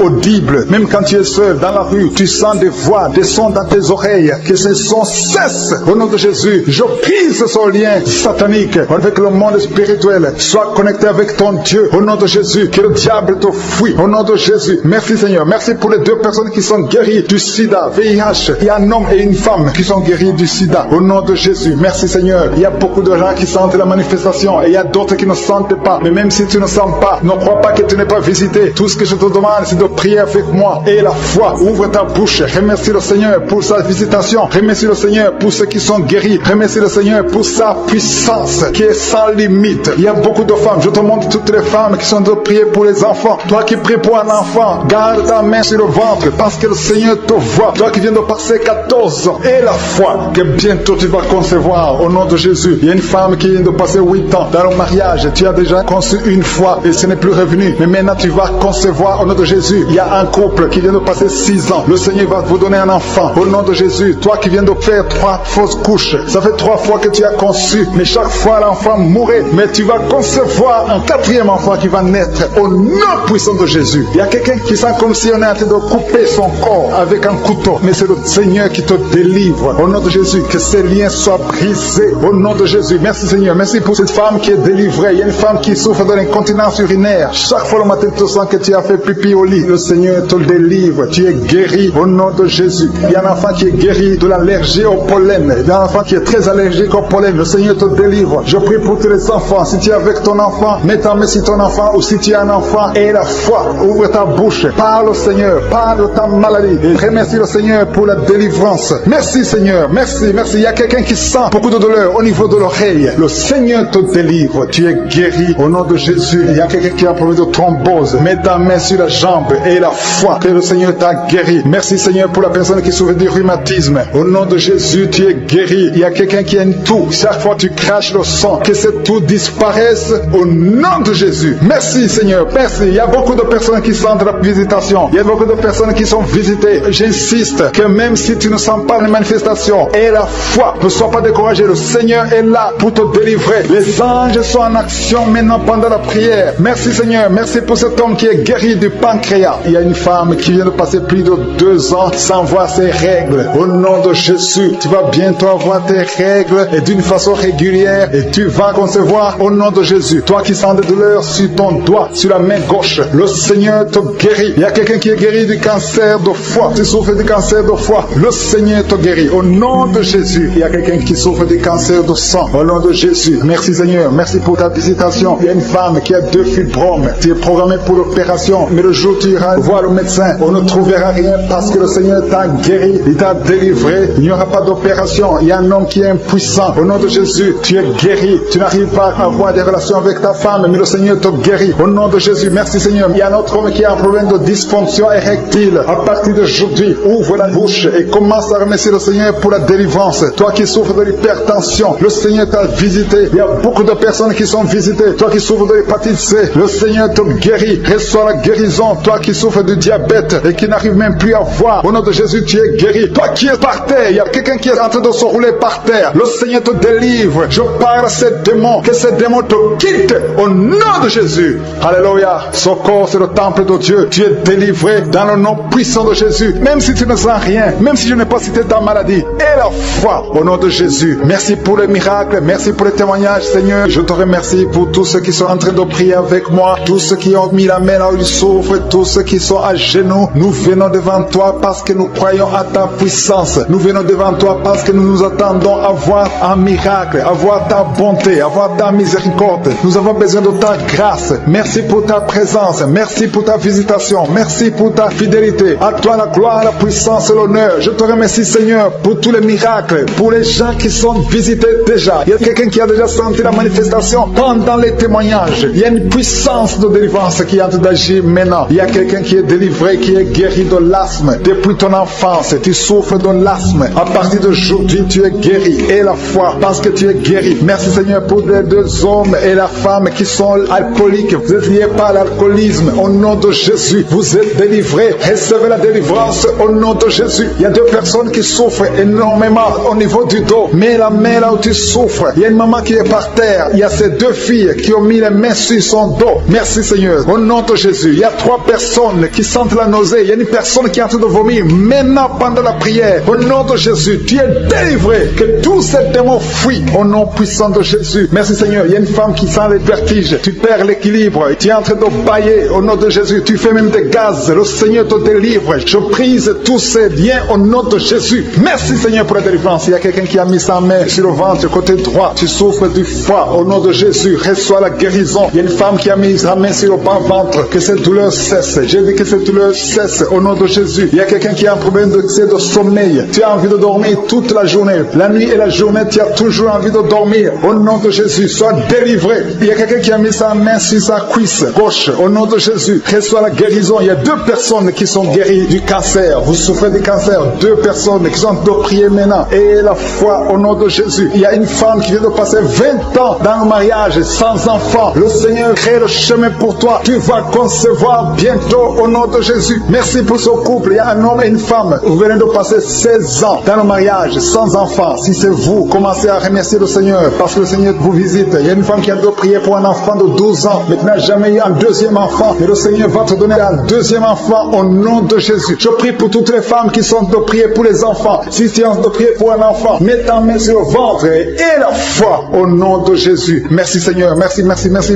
audibles. Même quand tu es seul dans la rue, tu sens des voix, des sons dans tes oreilles. Que ces sons cessent au nom de Jésus. Je brise ce lien satanique avec le monde spirituel. Sois connecté avec ton Dieu au nom de Jésus. Que le diable te fuit au nom de Jésus. Merci Seigneur. Merci pour les deux personnes qui sont guéries du sida, VIH. Il y a un homme et une femme qui sont guéris du sida au nom de Jésus. Merci Seigneur. Il y a beaucoup de gens qui sentent la manifestation et il y a d'autres qui ne sentent pas. Mais même si tu ne sens pas, ne crois pas que tu n'es pas visité. Tout ce que je te demande, c'est de prier avec moi et la foi. Ouvre ta bouche. Remercie le Seigneur pour sa visitation. Remercie le Seigneur pour ceux qui sont guéris. Remercie le Seigneur pour sa puissance qui est sans limite. Il y a beaucoup de femmes. Je te montre toutes les femmes qui sont de prier pour les enfants. Toi qui pries pour un enfant, garde ta main sur le ventre parce que le Seigneur te voit. Toi qui viens de passer 14 ans et la foi que bientôt tu vas concevoir au nom de Jésus. Il y a une femme qui vient de passer 8 ans dans le mariage. Tu as déjà conçu une fois et ce n'est plus revenu. Mais maintenant tu vas concevoir au nom de Jésus. Il y a un couple qui vient de passer 6 ans. Le Seigneur va vous donner un enfant au nom de Jésus. Toi qui viens de faire 3 fausses couches. Ça fait 3 fois que tu as conçu. Mais chaque fois l'enfant mourait. Mais tu vas concevoir un 4e enfant qui va naître au nom puissant de Jésus. Il y a quelqu'un qui sent comme si on est en train de couper son corps avec un couteau. Mais c'est le Seigneur qui te délivre. Au nom de Jésus, que ces liens soient brisés. Au nom de Jésus. Merci Seigneur. Merci pour cette femme qui est délivrée. Il y a une femme qui souffre de l'incontinence urinaire. Chaque fois le matin, tu sens que tu as fait pipi au lit. Le Seigneur te délivre. Tu es guéri au nom de Jésus. Il y a un enfant qui est guéri de l'allergie au pollen. Il y a un enfant qui est très allergique au pollen. Le Seigneur te délivre. Je prie pour tous les enfants. Si tu es avec ton enfant, mets ta main sur ton enfant ou si tu as un enfant et la foi. Ouvre ta bouche. Parle au Seigneur. Parle de ta maladie. Et remercie le Seigneur pour la délivrance. Merci Seigneur. Merci. Il y a quelqu'un qui sent beaucoup de douleur au niveau de l'oreille. Le Seigneur te délivre. Tu es guéri au nom de Jésus. Il y a quelqu'un qui a un problème de thrombose. Mets ta main sur la jambe et la foi que le Seigneur t'a guéri. Merci Seigneur pour la personne qui souffre du rhumatisme. Au nom de Jésus, tu es guéri. Il y a quelqu'un qui a une toux. Chaque fois tu craches le sang, que cette toux disparaisse au nom de Jésus. Merci Seigneur. Merci. Il y a beaucoup de personnes qui sentent la visitation. Il y a beaucoup de personnes qui sont visitées. J'insiste que même si tu ne sens pas les manifestations et la foi, ne sois pas découragé. Le Seigneur est là pour te délivrer. Les anges sont en action maintenant pendant la prière. Merci Seigneur. Merci pour cet homme qui est guéri du pancréas. Il y a une femme qui vient de passer plus de 2 ans sans voir ses règles. règles. Au nom de Jésus, tu vas bientôt avoir tes règles et d'une façon régulière et tu vas concevoir au nom de Jésus. Toi qui sens des douleurs sur ton doigt, sur la main gauche, le Seigneur te guérit. Il y a quelqu'un qui est guéri du cancer de foie. Tu souffres du cancer de foie. Le Seigneur te guérit. Au nom de Jésus. Il y a quelqu'un qui souffre du cancer de sang. Au nom de Jésus. Merci Seigneur. Merci pour ta visitation. Il y a une femme qui a 2 fibromes. Tu es programmé pour l'opération. Mais le jour où tu iras voir le médecin, on ne trouvera rien parce que le Seigneur t'a guéri. Il t'a délivré. Il n'y aura pas d'opération. Il y a un homme qui est impuissant. Au nom de Jésus, tu es guéri. Tu n'arrives pas à avoir des relations avec ta femme, mais le Seigneur te guérit. Au nom de Jésus. Merci Seigneur. Il y a un autre homme qui a un problème de dysfonction érectile. À partir d'aujourd'hui, ouvre la bouche et commence à remercier le Seigneur pour la délivrance. Toi qui souffres de l'hypertension, le Seigneur t'a visité. Il y a beaucoup de personnes qui sont visitées. Toi qui souffres de l'hépatite C, le Seigneur te guérit. Reçois la guérison. Toi qui souffres du diabète et qui n'arrive même plus à voir, au nom de Jésus, tu es guéri. Toi qui es par terre, il y a quelqu'un qui est en train de se rouler par terre. Le Seigneur te délivre. Je parle à ces démons, que ces démons te quittent au nom de Jésus. Alléluia. Ce corps, c'est le temple de Dieu. Tu es délivré dans le nom puissant de Jésus. Même si tu ne sens rien, même si je n'ai pas cité ta maladie, et la foi au nom de Jésus. Merci pour les miracles, merci pour les témoignages, Seigneur. Je te remercie pour tous ceux qui sont en train de prier avec moi, tous ceux qui ont mis la main là où ils souffrent, tous ceux qui sont à genoux. Nous venons devant toi parce que nous croyons à ta puissance. Nous venons devant toi parce que nous nous attendons à voir un miracle, à voir ta bonté, à voir ta miséricorde. Nous avons besoin de ta grâce. Merci pour ta présence, merci pour ta visitation, merci pour ta fidélité. À toi la gloire, la puissance et l'honneur. Je te remercie Seigneur pour tous les miracles, pour les gens qui sont visités déjà. Il y a quelqu'un qui a déjà senti la manifestation pendant les témoignages. Il y a une puissance de délivrance qui est en train d'agir maintenant. Il y a quelqu'un qui est délivré, qui est guéri de l'asthme. Depuis ton enfance, tu souffres de l'asthme. À partir d'aujourd'hui, tu es guéri. Et la foi, parce que tu es guéri. Merci Seigneur pour les 2 hommes et la femme qui sont alcooliques. Vous êtes liés par l'alcoolisme. Au nom de Jésus, vous êtes délivrés. Recevez la délivrance au nom de Jésus. Il y a 2 personnes qui souffrent énormément au niveau du dos. Mets la main là où tu souffres. Il y a une maman qui est par terre. Il y a ces 2 filles qui ont mis les mains sur son dos. Merci Seigneur. Au nom de Jésus. Il y a 3 personnes qui sentent la nausée. Il y a une personne qui est en train de vomir. Maintenant, pendant la prière, au nom de Jésus, tu es délivré. Que tous ces démons fuient au nom puissant de Jésus. Merci Seigneur. Il y a une femme qui sent les vertiges. Tu perds l'équilibre. Tu es en train de bailler au nom de Jésus. Tu fais même des gaz. Le Seigneur te délivre. Je brise tous ces liens au nom de Jésus. Merci Seigneur pour la délivrance. Il y a quelqu'un qui a mis sa main sur le ventre, côté droit. Tu souffres du foie. Au nom de Jésus, reçois la guérison. Il y a une femme qui a mis sa main sur le bas-ventre. Que cette douleur cesse. J'ai dit que cette douleur cesse au nom de Jésus. Il y a quelqu'un qui a un problème de sommeil. Tu as envie de dormir toute la journée. La nuit et la journée, tu as toujours envie de dormir. Au nom de Jésus, sois délivré. Il y a quelqu'un qui a mis sa main sur sa cuisse gauche. Au nom de Jésus, reçois la guérison. Il y a 2 personnes qui sont guéries du cancer. Vous souffrez du cancer. 2 personnes qui sont de prier maintenant. Et la foi au nom de Jésus. Il y a une femme qui vient de passer 20 ans dans le mariage sans enfant. Le Seigneur crée le chemin pour toi. Tu vas concevoir bientôt au nom de Jésus. Merci pour ce couple. Il y a un homme et une femme. Vous venez de passer 16 ans dans le mariage sans enfant. Si c'est vous, commencez à remercier le Seigneur parce que le Seigneur vous visite. Il y a une femme qui a dû prier pour un enfant de 12 ans mais qui n'a jamais eu un 2e enfant. Mais le Seigneur va te donner un 2e enfant au nom de Jésus. Je prie pour toutes les femmes qui sont de prier pour les enfants. Si tu es de prier pour un enfant, mets ta main sur le ventre et la foi au nom de Jésus. Merci Seigneur. Merci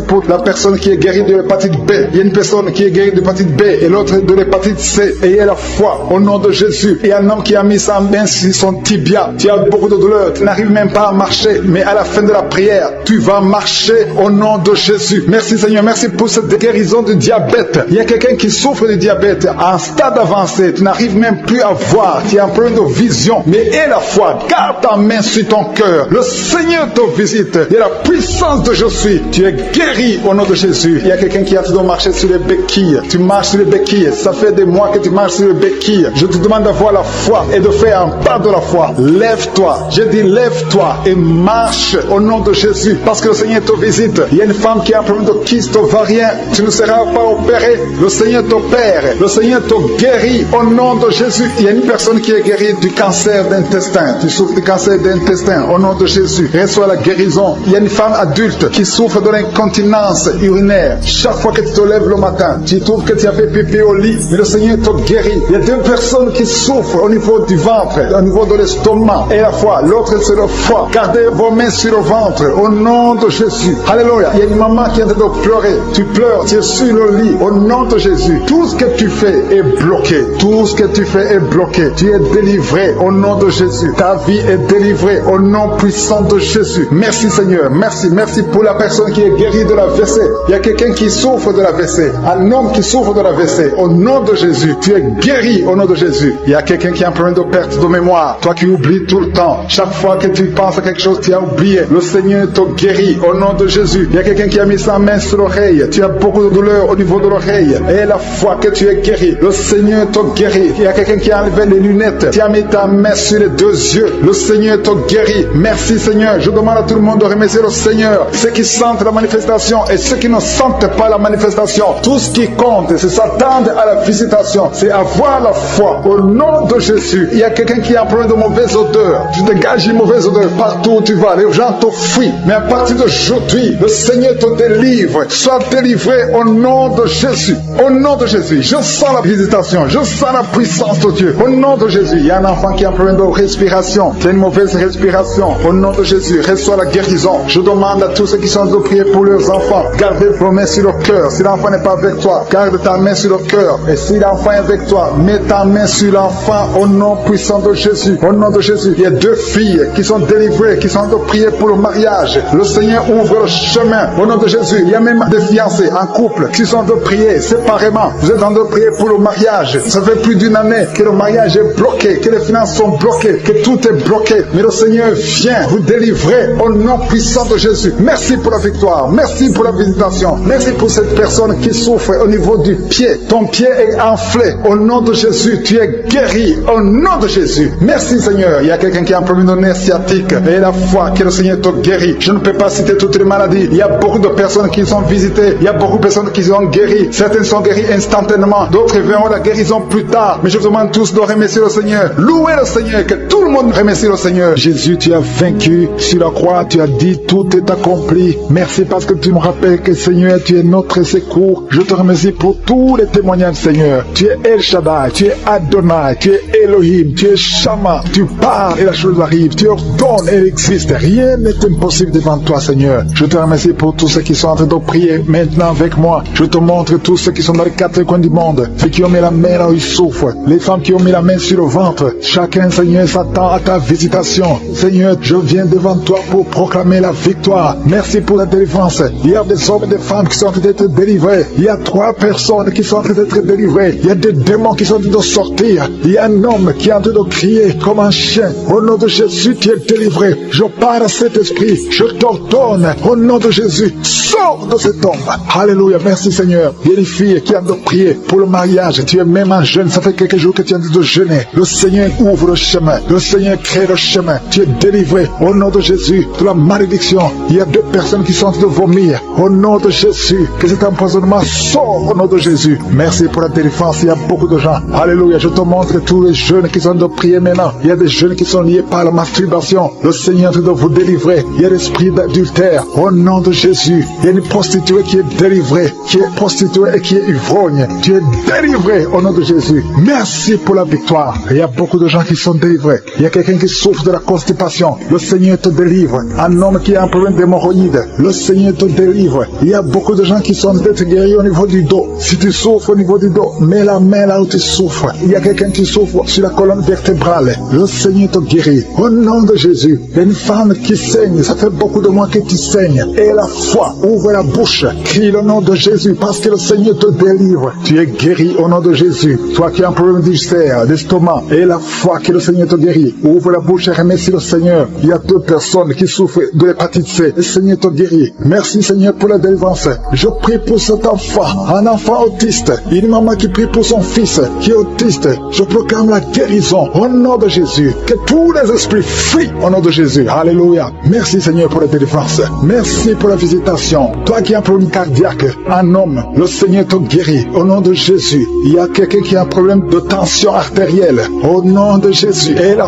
pour la personne qui est guérie de l'hépatite B. Il y a une personne qui est guérie de l'hépatite B et l'autre de l'hépatite C. Et il y a la foi au nom de Jésus. Il y a un homme qui a mis sa main sur son tibia. Tu as beaucoup de douleur. Tu n'arrives même pas à marcher. Mais à la fin de la prière, tu vas marcher au nom de Jésus. Merci Seigneur. Merci pour cette guérison du diabète. Il y a quelqu'un qui souffre du diabète à un stade avancé. Tu n'arrives même plus à voir. Tu as un problème de vision. Mais aie la foi. Garde ta main sur ton cœur. Le Seigneur te visite. Il y a la puissance de je suis. Tu es guéri au nom de Jésus. Il y a quelqu'un qui a de marcher sur les béquilles. Tu marches sur les béquilles. Ça fait des mois que tu marches sur les béquilles. Je te demande d'avoir la foi et de faire un pas de la foi. Lève-toi. Je dis lève-toi et marche au nom de Jésus. Parce que le Seigneur te visite. Il y a une femme qui a un problème de kyste ovarien. Tu ne seras pas opéré. Le Seigneur t'opère. Le Seigneur te guérit au nom de Jésus. Il y a une personne qui est guérie du cancer d'intestin. Tu souffres du cancer d'intestin au nom de Jésus. Reçois la guérison. Il y a une femme adulte qui souffre de l'incontinence urinaire. Chaque fois que tu te lèves le matin, tu trouves que tu as fait pipi au lit, mais le Seigneur te guérit. Il y a 2 personnes qui souffrent souffre au niveau du ventre, au niveau de l'estomac et la foi. L'autre c'est le foie. Gardez vos mains sur le ventre au nom de Jésus. Alléluia. Il y a une maman qui est en train de pleurer. Tu pleures, tu es sur le lit au nom de Jésus. Tout ce que tu fais est bloqué. Tout ce que tu fais est bloqué. Tu es délivré au nom de Jésus. Ta vie est délivrée au nom puissant de Jésus. Merci Seigneur. Merci. Merci pour la personne qui est guérie de l'AVC. Il y a quelqu'un qui souffre de l'AVC. Un homme qui souffre de l'AVC. Au nom de Jésus. Tu es guéri au nom de Jésus. Il y a quelqu'un qui a un problème de perte de mémoire. Toi qui oublies tout le temps. Chaque fois que tu penses à quelque chose, tu as oublié. Le Seigneur te guérit au nom de Jésus. Il y a quelqu'un qui a mis sa main sur l'oreille. Tu as beaucoup de douleur au niveau de l'oreille. Et la fois que tu es guéri, le Seigneur te guérit. Il y a quelqu'un qui a enlevé les lunettes. Tu as mis ta main sur les deux yeux. Le Seigneur te guérit. Merci Seigneur. Je demande à tout le monde de remercier le Seigneur. Ceux qui sentent la manifestation et ceux qui ne sentent pas la manifestation. Tout ce qui compte, c'est s'attendre à la visitation. C'est avoir la foi au nom de Jésus. Il y a quelqu'un qui a un problème de mauvaise odeur. Tu dégages une mauvaise odeur partout où tu vas. Les gens te fuient. Mais à partir d'aujourd'hui, le Seigneur te délivre. Sois délivré au nom de Jésus. Au nom de Jésus. Je sens la visitation. Je sens la puissance de Dieu. Au nom de Jésus. Il y a un enfant qui a un problème de respiration. C'est une mauvaise respiration. Au nom de Jésus. Reçois la guérison. Je demande à tous ceux qui sont de prier pour leurs enfants. Gardez vos mains sur le cœur. Si l'enfant n'est pas avec toi, garde ta main sur le cœur. Et si l'enfant est avec toi, mets ta main sur l'enfant au nom puissant de Jésus. Au nom de Jésus. Il y a deux filles qui sont délivrées, qui sont de prier pour le mariage. Le Seigneur ouvre le chemin. Au nom de Jésus. Il y a même des fiancés en couple qui sont de prier séparément. Vous êtes en train de prier pour le mariage. Ça fait plus d'une année que le mariage est bloqué, que les finances sont bloquées, que tout est bloqué. Mais le Seigneur vient vous délivrer au nom puissant de Jésus. Merci pour la victoire. Merci pour la visitation. Merci pour cette personne qui souffre au niveau du pied. Ton pied est enflé. Au nom de Jésus, tu es guéri. Au nom de Jésus. Merci Seigneur. Il y a quelqu'un qui a un problème de nerf sciatique. Et la foi que le Seigneur te guérit. Je ne peux pas citer toutes les maladies. Il y a beaucoup de personnes qui sont visitées. Il y a beaucoup de personnes qui sont guéries. Certaines sont guéries instantanément. D'autres verront la guérison plus tard. Mais je vous demande tous de remercier le Seigneur. Louez le Seigneur. Que tout le monde remercie le Seigneur. Jésus, tu as vaincu sur la croix. Tu as dit tout est accompli. Merci parce que tu me rappelles que Seigneur, tu es notre secours. Je te remercie pour tous les témoignages, Seigneur. Tu es El Shaddai. Tu es Adonai. Tu es Elohim. Tu es Shama. Tu parles et la chose arrive. Tu ordonnes et elle existe. Rien n'est impossible devant toi, Seigneur. Je te remercie pour tous ceux qui sont en train de prier maintenant avec moi. Je te montre tous ceux qui sont dans les quatre coins du monde. Ceux qui ont mis la main là où ils souffrent. Les femmes qui ont mis la main sur le ventre. Chacun, Seigneur, s'attend à ta visitation. Seigneur, je viens devant toi pour proclamer la victoire. Merci pour la délivrance. Il y a des hommes et des femmes qui sont en train d'être délivrés. Il y a 3 personnes qui sont en train d'être délivrées. Il y a des démons qui sont en train de sortir. Il y a un homme qui est en train de crier comme un chien. Au nom de Jésus, tu es délivré. Je parle à cet esprit. Je t'ordonne, au nom de Jésus, sors de cet homme. Alléluia. Merci Seigneur. Il y a une fille qui a de prier pour le mariage. Tu es même un jeune. Ça fait quelques jours que tu es en train de jeûner. Le Seigneur ouvre le chemin. Le Seigneur crée le chemin. Tu es délivré au nom de Jésus de la malédiction. Il y a 2 personnes qui sont en train de vomir. Au nom de Jésus, que cet empoisonnement sort au nom de Jésus. Merci pour la délivrance. Il y a beaucoup de gens. Alléluia. Je te montre tous les jeunes qui sont de prier maintenant. Il y a des jeunes qui sont liés par la masturbation. Le Seigneur est en train de vous délivrer. Il y a l'esprit d'adultère. Au nom de Jésus. Il y a une prostituée qui est délivrée. Qui est prostituée et qui est ivrogne. Tu es délivré au nom de Jésus. Merci pour la victoire. Il y a beaucoup de gens qui sont délivrés. Il y a quelqu'un qui souffre de la constipation. Le Seigneur te délivre. Un homme qui a un problème d'hémorroïdes. Le Seigneur te délivre. Il y a beaucoup de gens qui sont d'être guéris au niveau du dos. Si tu souffres au niveau du dos, mets la main là où tu souffres. Il y a quelqu'un qui souffre sur la colonne vertébrale. Le Seigneur te guérit. Au nom de Jésus. Il y a une femme qui saigne. Ça fait beaucoup de mois que tu saignes. Et la foi, ouvre la bouche. Crie le nom de Jésus parce que le Seigneur te délivre. Tu es guéri au nom de Jésus. Toi qui as un problème d'ulcère, d'estomac. Et la foi que le Seigneur te guérit. Ouvre la bouche et remercie le Seigneur. Il y a 2 personnes qui souffrent de l'hépatite C. Le Seigneur te guérit. Merci Seigneur pour la délivrance. Je prie pour cet enfant. Un enfant autiste. Une maman qui prie pour son fils qui est autiste. Je proclame la guérison au nom de Jésus. Que tous les esprits fuient au nom de Jésus. Alléluia. Merci Seigneur pour la délivrance. Merci pour la visitation. Toi qui as un problème cardiaque, un homme, le Seigneur te guérit au nom de Jésus. Il y a quelqu'un qui a un problème de tension artérielle au nom de Jésus. Et la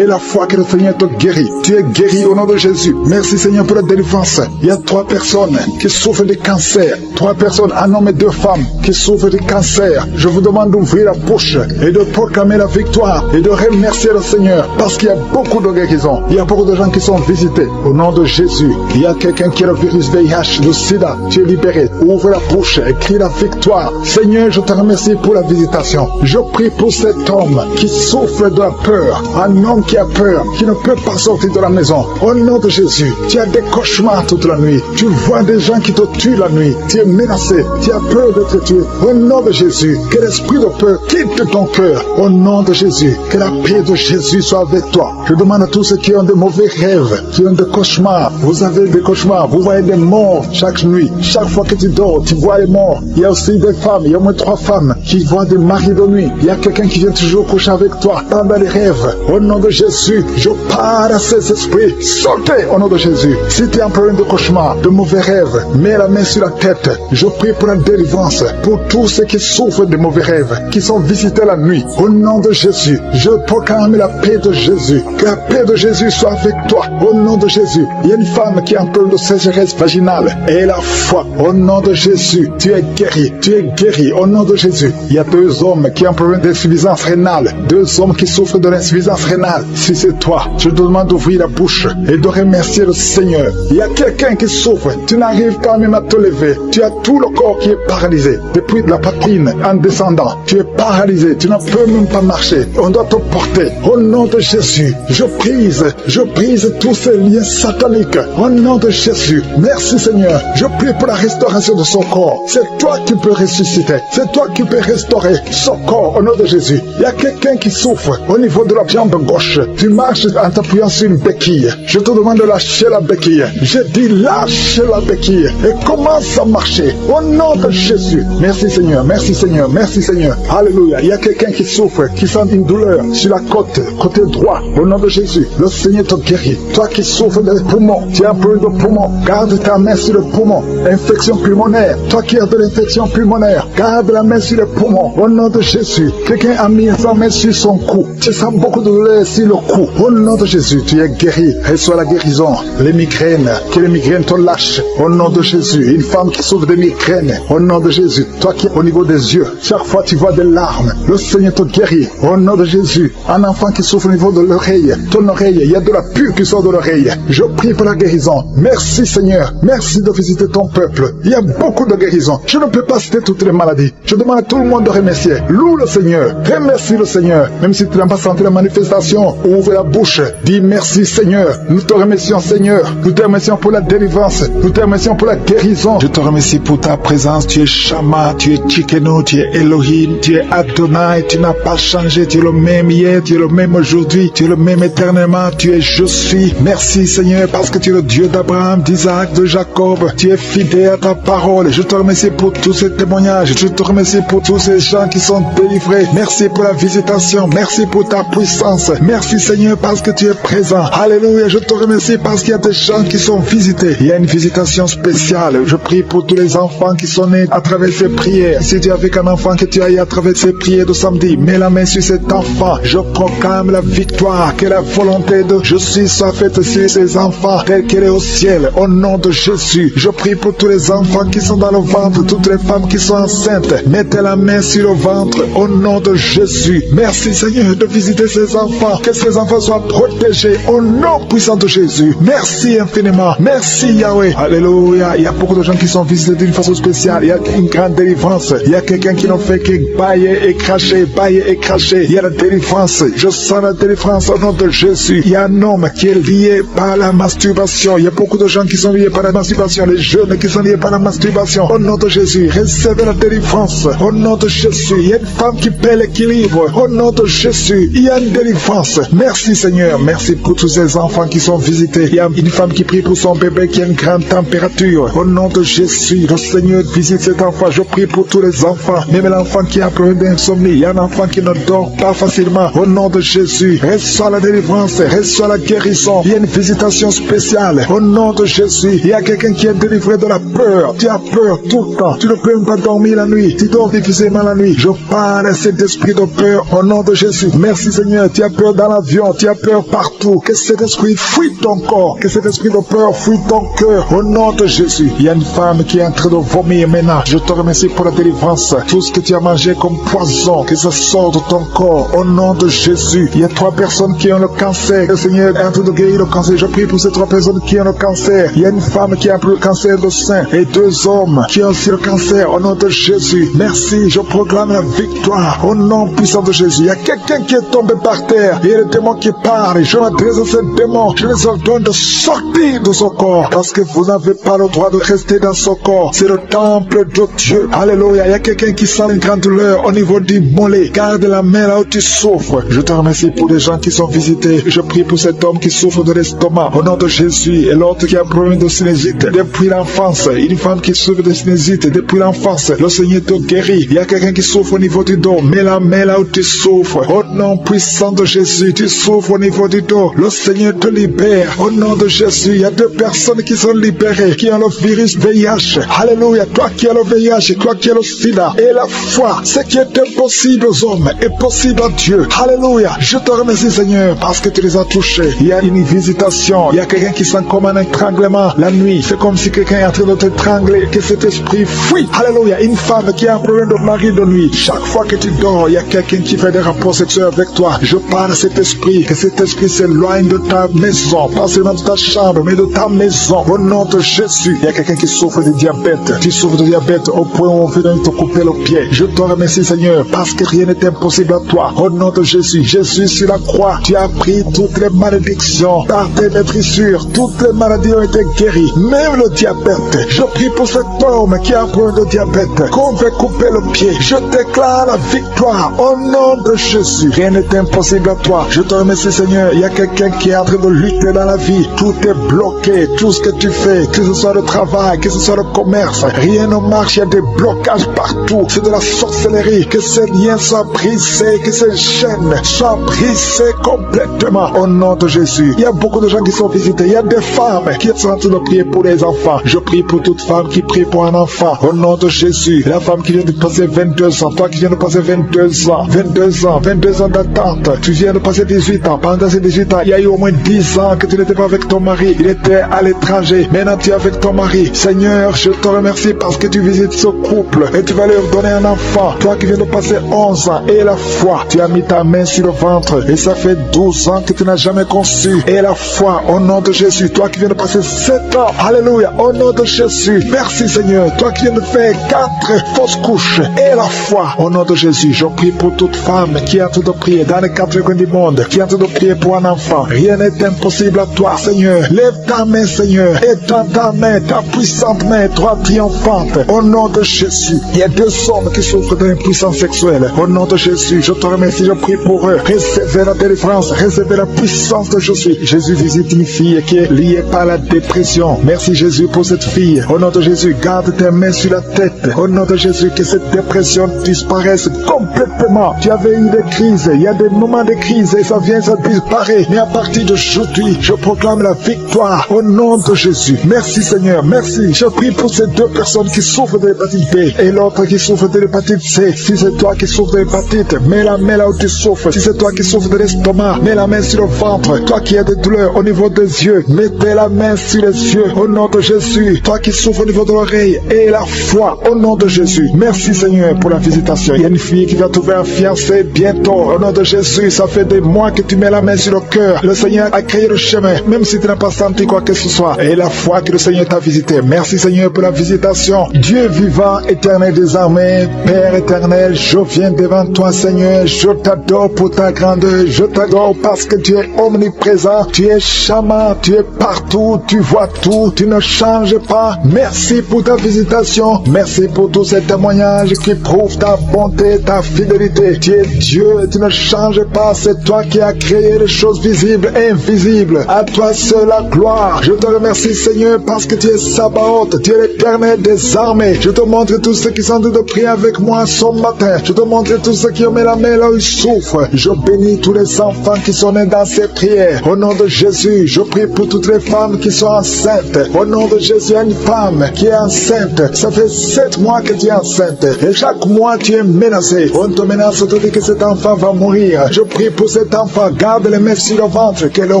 foi que le Seigneur te guérit. Tu es guéri au nom de Jésus. Merci Seigneur pour la délivrance. Il y a 3 personnes qui souffrent de cancer. 3 personnes, un homme et 2 femmes qui souffrent de cancer. Je vous demande d'ouvrir la bouche et de proclamer la victoire et de remercier le Seigneur parce qu'il y a beaucoup de guérisons. Il y a beaucoup de gens qui sont visités. Au nom de Jésus, il y a quelqu'un qui a le virus VIH, le sida. Tu es libéré. Ouvre la bouche et crie la victoire. Seigneur, je te remercie pour la visitation. Je prie pour cet homme qui souffre de la peur. Un homme qui a peur, qui ne peut pas sortir de la maison. Au nom de Jésus, tu as des cauchemars toute la nuit. Tu vois des gens qui te tuent la nuit. Tu es menacé. Tu as peur d'être tué. Au nom de Jésus, que l'esprit de peur quitte ton cœur. Au nom de Jésus, que la paix de Jésus soit avec toi. Je demande à tous ceux qui ont de mauvais rêves, qui ont des cauchemars. Vous avez des cauchemars. Vous voyez des morts chaque nuit. Chaque fois que tu dors, tu vois les morts. Il y a aussi des femmes. Il y a au moins 3 femmes qui voient des maris de nuit. Il y a quelqu'un qui vient toujours coucher avec toi pendant les rêves. Au nom de Jésus, je parle à ces esprits. Sortez au nom de Jésus. Si tu as un problème de cauchemar, de mauvais rêves, mets la main sur la tête. Je prie pour la délivrance, pour tous ceux qui souffrent de mauvais rêves, qui sont visités la nuit. Au nom de Jésus, je proclame la paix de Jésus. Que la paix de Jésus soit avec toi. Au nom de Jésus, il y a une femme qui a un problème de sécheresse vaginale. Et la foi, au nom de Jésus, tu es guéri. Tu es guéri. Au nom de Jésus, il y a 2 hommes qui ont un problème d'insuffisance rénale. 2 hommes qui souffrent de l'insuffisance rénale. Si c'est toi, je te demande d'ouvrir la bouche et de remercier le Seigneur. Il y a quelqu'un qui souffre. Tu n'arrives pas même à te lever. Tu as tout le corps qui est paralysé. Depuis la poitrine en descendant, tu es paralysé. Tu ne peux même pas marcher. On doit te porter. Au nom de Jésus, je brise tous ces liens sataniques. Au nom de Jésus, merci Seigneur. Je prie pour la restauration de son corps. C'est toi qui peux ressusciter. C'est toi qui peux restaurer son corps au nom de Jésus. Il y a quelqu'un qui souffre au niveau de la jambe gauche. Tu marches en t'appuyant sur une béquille. Je te demande de lâcher la béquille. Je dis lâche la béquille et commence à marcher au nom de Jésus. Merci Seigneur, merci Seigneur, merci Seigneur. Alléluia. Il y a quelqu'un qui souffre, qui sent une douleur sur la côté droit. Au nom de Jésus, le Seigneur te guérit. Toi qui souffres des poumons, tu as un problème de poumon, garde ta main sur le poumon. Infection pulmonaire, toi qui as de l'infection pulmonaire, garde la main sur le poumon. Au nom de Jésus, quelqu'un a mis sa main sur son cou. Tu sens beaucoup de douleur sur le cou. Au nom de Jésus, tu es guéri. Reçois la guérison. Les migraines, que les migraines te lâchent. Au nom de Jésus, une femme qui souffre de migraines. Au nom de Jésus, toi qui es au niveau des yeux, chaque fois tu vois des larmes. Le Seigneur te guérit. Au nom de Jésus, un enfant qui souffre au niveau de l'oreille, ton oreille, il y a de la pure qui sort de l'oreille. Je prie pour la guérison. Merci Seigneur. Merci de visiter ton peuple. Il y a beaucoup de guérisons. Je ne peux pas citer toutes les maladies. Je demande à tout le monde de remercier. Loue le Seigneur. Remercie le Seigneur. Même si tu n'as pas senti la manifestation, ouvre la bouche. Dis merci Seigneur. Nous te remercions Seigneur. Nous te remercions pour la délivrance. Nous te remercions pour la guérison. Je te remercie pour ta présence. Tu es Shama, tu es Tchikeno, tu es Elohim, tu es Adonai. Tu n'as pas changé. Tu es le même hier, tu es le même aujourd'hui, tu es le même éternellement. Tu es je suis. Merci Seigneur parce que tu es le Dieu d'Abraham, d'Isaac, de Jacob. Tu es fidèle à ta parole. Je te remercie pour tous ces témoignages. Je te remercie pour tous ces gens qui sont délivrés. Merci pour la visitation. Merci pour ta puissance. Merci Seigneur parce que tu es présent. Alléluia. Je te remercie parce qu'il y a des gens qui sont visités. Il y a une visitation spéciale. Je prie pour tous les enfants qui sont nés à travers ces prières. Si tu es avec un enfant que tu as eu à travers ces prières de samedi, mets la main sur cet enfant. Je proclame la victoire. Que la volonté de je suis soit faite sur ces enfants telle qu'elle est au ciel. Au nom de Jésus, je prie pour tous les enfants qui sont dans le ventre, toutes les femmes qui sont enceintes. Mettez la main sur le ventre au nom de Jésus. Merci Seigneur de visiter ces enfants. Que ces enfants soient protégés au nom puissant de Jésus. Merci infiniment. Merci Yahweh. Alléluia. Il y a beaucoup de gens qui sont visités d'une façon spéciale. Il y a une grande délivrance. Il y a quelqu'un qui n'a fait que bailler et cracher, bailler et cracher. Il y a la délivrance. Je sens la délivrance au nom de Jésus. Il y a un homme qui est lié par la masturbation. Il y a beaucoup de gens qui sont liés par la masturbation. Les jeunes qui sont liés par la masturbation. Au nom de Jésus, recevez la délivrance. Au nom de Jésus, il y a une femme qui perd l'équilibre. Au nom de Jésus, il y a une délivrance. Merci Seigneur. Merci pour tous ces enfants qui sont visités. Il y a une femme qui prie pour son bébé qui a une grande température. Au nom de Jésus, le Seigneur visite cet enfant. Je prie pour tous les enfants. Même l'enfant qui a un problème d'insomnie. Il y a un enfant qui ne dort pas facilement. Au nom de Jésus, reçois la délivrance. Reçois la guérison. Il y a une visitation spéciale. Au nom de Jésus, il y a quelqu'un qui est délivré de la peur. Tu as peur tout le temps. Tu ne peux même pas dormir la nuit. Tu dors difficilement la nuit. Je parle à cet esprit de peur au nom de Jésus. Merci Seigneur. Tu as peur dans l'avion. Tu as peur partout. Que cet esprit fuit ton corps. Que cet esprit de peur fuit ton cœur. Au nom de Jésus. Il y a une femme qui est en train de vomir maintenant. Je te remercie pour la délivrance. Tout ce que tu as mangé comme poison, que ce sort de ton corps. Au nom de Jésus, il y a 3 personnes qui ont le cancer. Le Seigneur est en train de guérir le cancer. Je prie pour ces 3 personnes qui ont le cancer. Il y a une femme qui a le cancer de sein et 2 hommes qui ont aussi le cancer. Au nom de Jésus, merci. Je proclame la victoire au nom puissant de Jésus. Il y a quelqu'un qui est tombé par terre. Il y a le démon qui parle. Je m'adresse à ce démon. Je les ordonne de sortir de son corps parce que vous n'avez pas le droit de rester dans son corps. C'est le temple de Dieu. Alléluia. Il y a quelqu'un qui sent une grande douleur au niveau du mollet. Garde la main là où tu souffres. Je te remercie pour les gens qui sont visités. Je prie pour cet homme qui souffre de l'estomac. Au nom de Jésus. Et l'autre qui a un problème de sinusite depuis l'enfance. Une femme qui souffre de sinusite depuis l'enfance. Le Seigneur te guérit. Il y a quelqu'un qui souffre au niveau du dos. Mets la main là où tu souffres. Au nom puissant de Jésus. Tu souffres au niveau du dos. Le Seigneur te libère. Au nom de Jésus. Il y a 2 personnes qui sont libérées. Qui ont le virus VIH. Alléluia. Toi qui as le VIH. Toi qui as le sida. Et la foi. Ce qui est impossible aux hommes est possible à Dieu. Alléluia. Je te remercie Seigneur parce que tu les as touchés. Il y a une visitation. Il y a quelqu'un qui sent comme un étranglement la nuit. C'est comme si quelqu'un est en train de t'étrangler. Que cet esprit fuit. Alléluia. Une femme qui a un problème de mari de nuit. Chaque fois que tu dors, il y a quelqu'un qui fait des rapports sexuels avec toi. Je parle à cet esprit. Que cet esprit s'éloigne de ta maison. Pas seulement de ta chambre, mais de ta maison. Au nom de Jésus. Il y a quelqu'un qui souffre de diabète. Tu souffres de diabète au point où on veut te couper le pied. Je te remercie Seigneur parce que rien n'est impossible à toi. Au nom de Jésus. Jésus sur la croix. Tu as pris toutes les malédictions par tes maîtrissures. Toutes les maladies ont été guéries. Même le diabète. Je prie pour cet homme qui a un problème de diabète. Qu'on veut couper le pied. Je déclare la victoire. Au nom de Jésus. Rien n'est impossible à toi. Je te remercie Seigneur. Il y a quelqu'un qui est en train de lutter dans la vie. Tout est bloqué. Tout ce que tu fais. Que ce soit le travail. Que ce soit le commerce. Rien ne marche. Il y a des blocages partout. C'est de la sorcellerie. Que ces liens soient brisés. Que ces chaînes soient brisées complètement. Au nom de Jésus. Il y a beaucoup de gens qui sont visités. Il y a des femmes qui sont en train de prier pour les enfants. Je prie pour toute femme qui prie pour un enfant. Au nom de Jésus. La femme qui vient de passer 22 ans. Toi qui viens de passer 22 ans. 22 ans. 22 ans d'attente. Tu viens de passer 18 ans. Pendant ces 18 ans, il y a eu au moins 10 ans que tu n'étais pas avec ton mari. Il était à l'étranger. Maintenant tu es avec ton mari. Seigneur, je te remercie parce que tu visites ce couple et tu vas leur donner un enfant. Toi qui viens de passer 11 ans et la foi. Tu as mis ta main sur le ventre et ça fait 12 ans que tu n'as jamais conçu. Et la foi, au nom de Jésus. Toi qui viens de passer 7 ans. Alléluia. Au nom de Jésus. Merci Seigneur. Toi qui viens de faire 4 fausses couches. Et la foi, au nom de Jésus. Je prie pour toute femme qui est en train de prier dans les 4 coins du monde. Qui est en train de prier pour un enfant. Rien n'est impossible à toi Seigneur. Lève ta main Seigneur. Et dans ta main, ta puissante main, toi triomphante. Au nom de Jésus. Il y a 2 hommes qui souffrent de l'impuissance sexuelle. Au nom de Jésus. Je te remercie. Je prie pour eux. Recevez la délivrance. Recevez la puissance de Jésus. Jésus visite une fille qui est liée par la dépression. Merci Jésus pour cette fille. Au nom de Jésus, garde tes mains sur la tête. Au nom de Jésus, que cette dépression disparaisse complètement. Tu avais eu des crises. Il y a des moments de crise et ça vient, ça disparaît. Mais à partir d'aujourd'hui, je proclame la victoire. Au nom de Jésus. Merci Seigneur. Merci. Je prie pour ces 2 personnes qui souffrent de l'hépatite B et l'autre qui souffre de l'hépatite C. Si c'est toi qui souffres de l'hépatite, mets la main là où tu souffres. Si c'est toi qui souffres de l'estomac, mets la main sur le ventre. Toi qui as des douleurs au niveau des yeux, mettez la main sur les yeux. Au nom de Jésus. Toi qui souffres au niveau de l'oreille et la foi. Au nom de Jésus. Merci Seigneur pour la visitation. Il y a une fille qui va trouver un fiancé bientôt. Au nom de Jésus. Ça fait des mois que tu mets la main sur le cœur. Le Seigneur a créé le chemin. Même si tu n'as pas senti quoi que ce soit. Et la foi que le Seigneur t'a visité. Merci Seigneur pour la visitation. Dieu vivant, éternel des armées, Père éternel, je viens devant toi Seigneur. Je t'adore pour ta grandeur. Je t'adore parce que tu es omniprésent. Tu es charmant. Tu es partout. Tu vois tout. Tu ne changes pas. Merci pour ta visitation. Merci pour tous ces témoignages qui prouvent ta bonté, ta fidélité. Tu es Dieu et tu ne changes pas. C'est toi qui as créé les choses visibles et invisibles. À toi seul la gloire. Je te remercie Seigneur parce que tu es Sabaoth. Tu es l'éternel des armées. Je te montre tous ceux qui sont en train de prier avec moi ce matin. Je te montre tous ceux qui ont mis la main là où ils souffrent. Je bénis tous les enfants qui sont nés dans ces prières. Au nom de Jésus, je prie pour toutes les femmes qui sont enceintes. Au nom de Jésus, une femme qui est enceinte. Ça fait 7 mois que tu es enceinte. Et chaque mois, tu es menacé. On te menace, on te dit que cet enfant va mourir. Je prie pour cet enfant. Garde les mains sur le ventre. Que le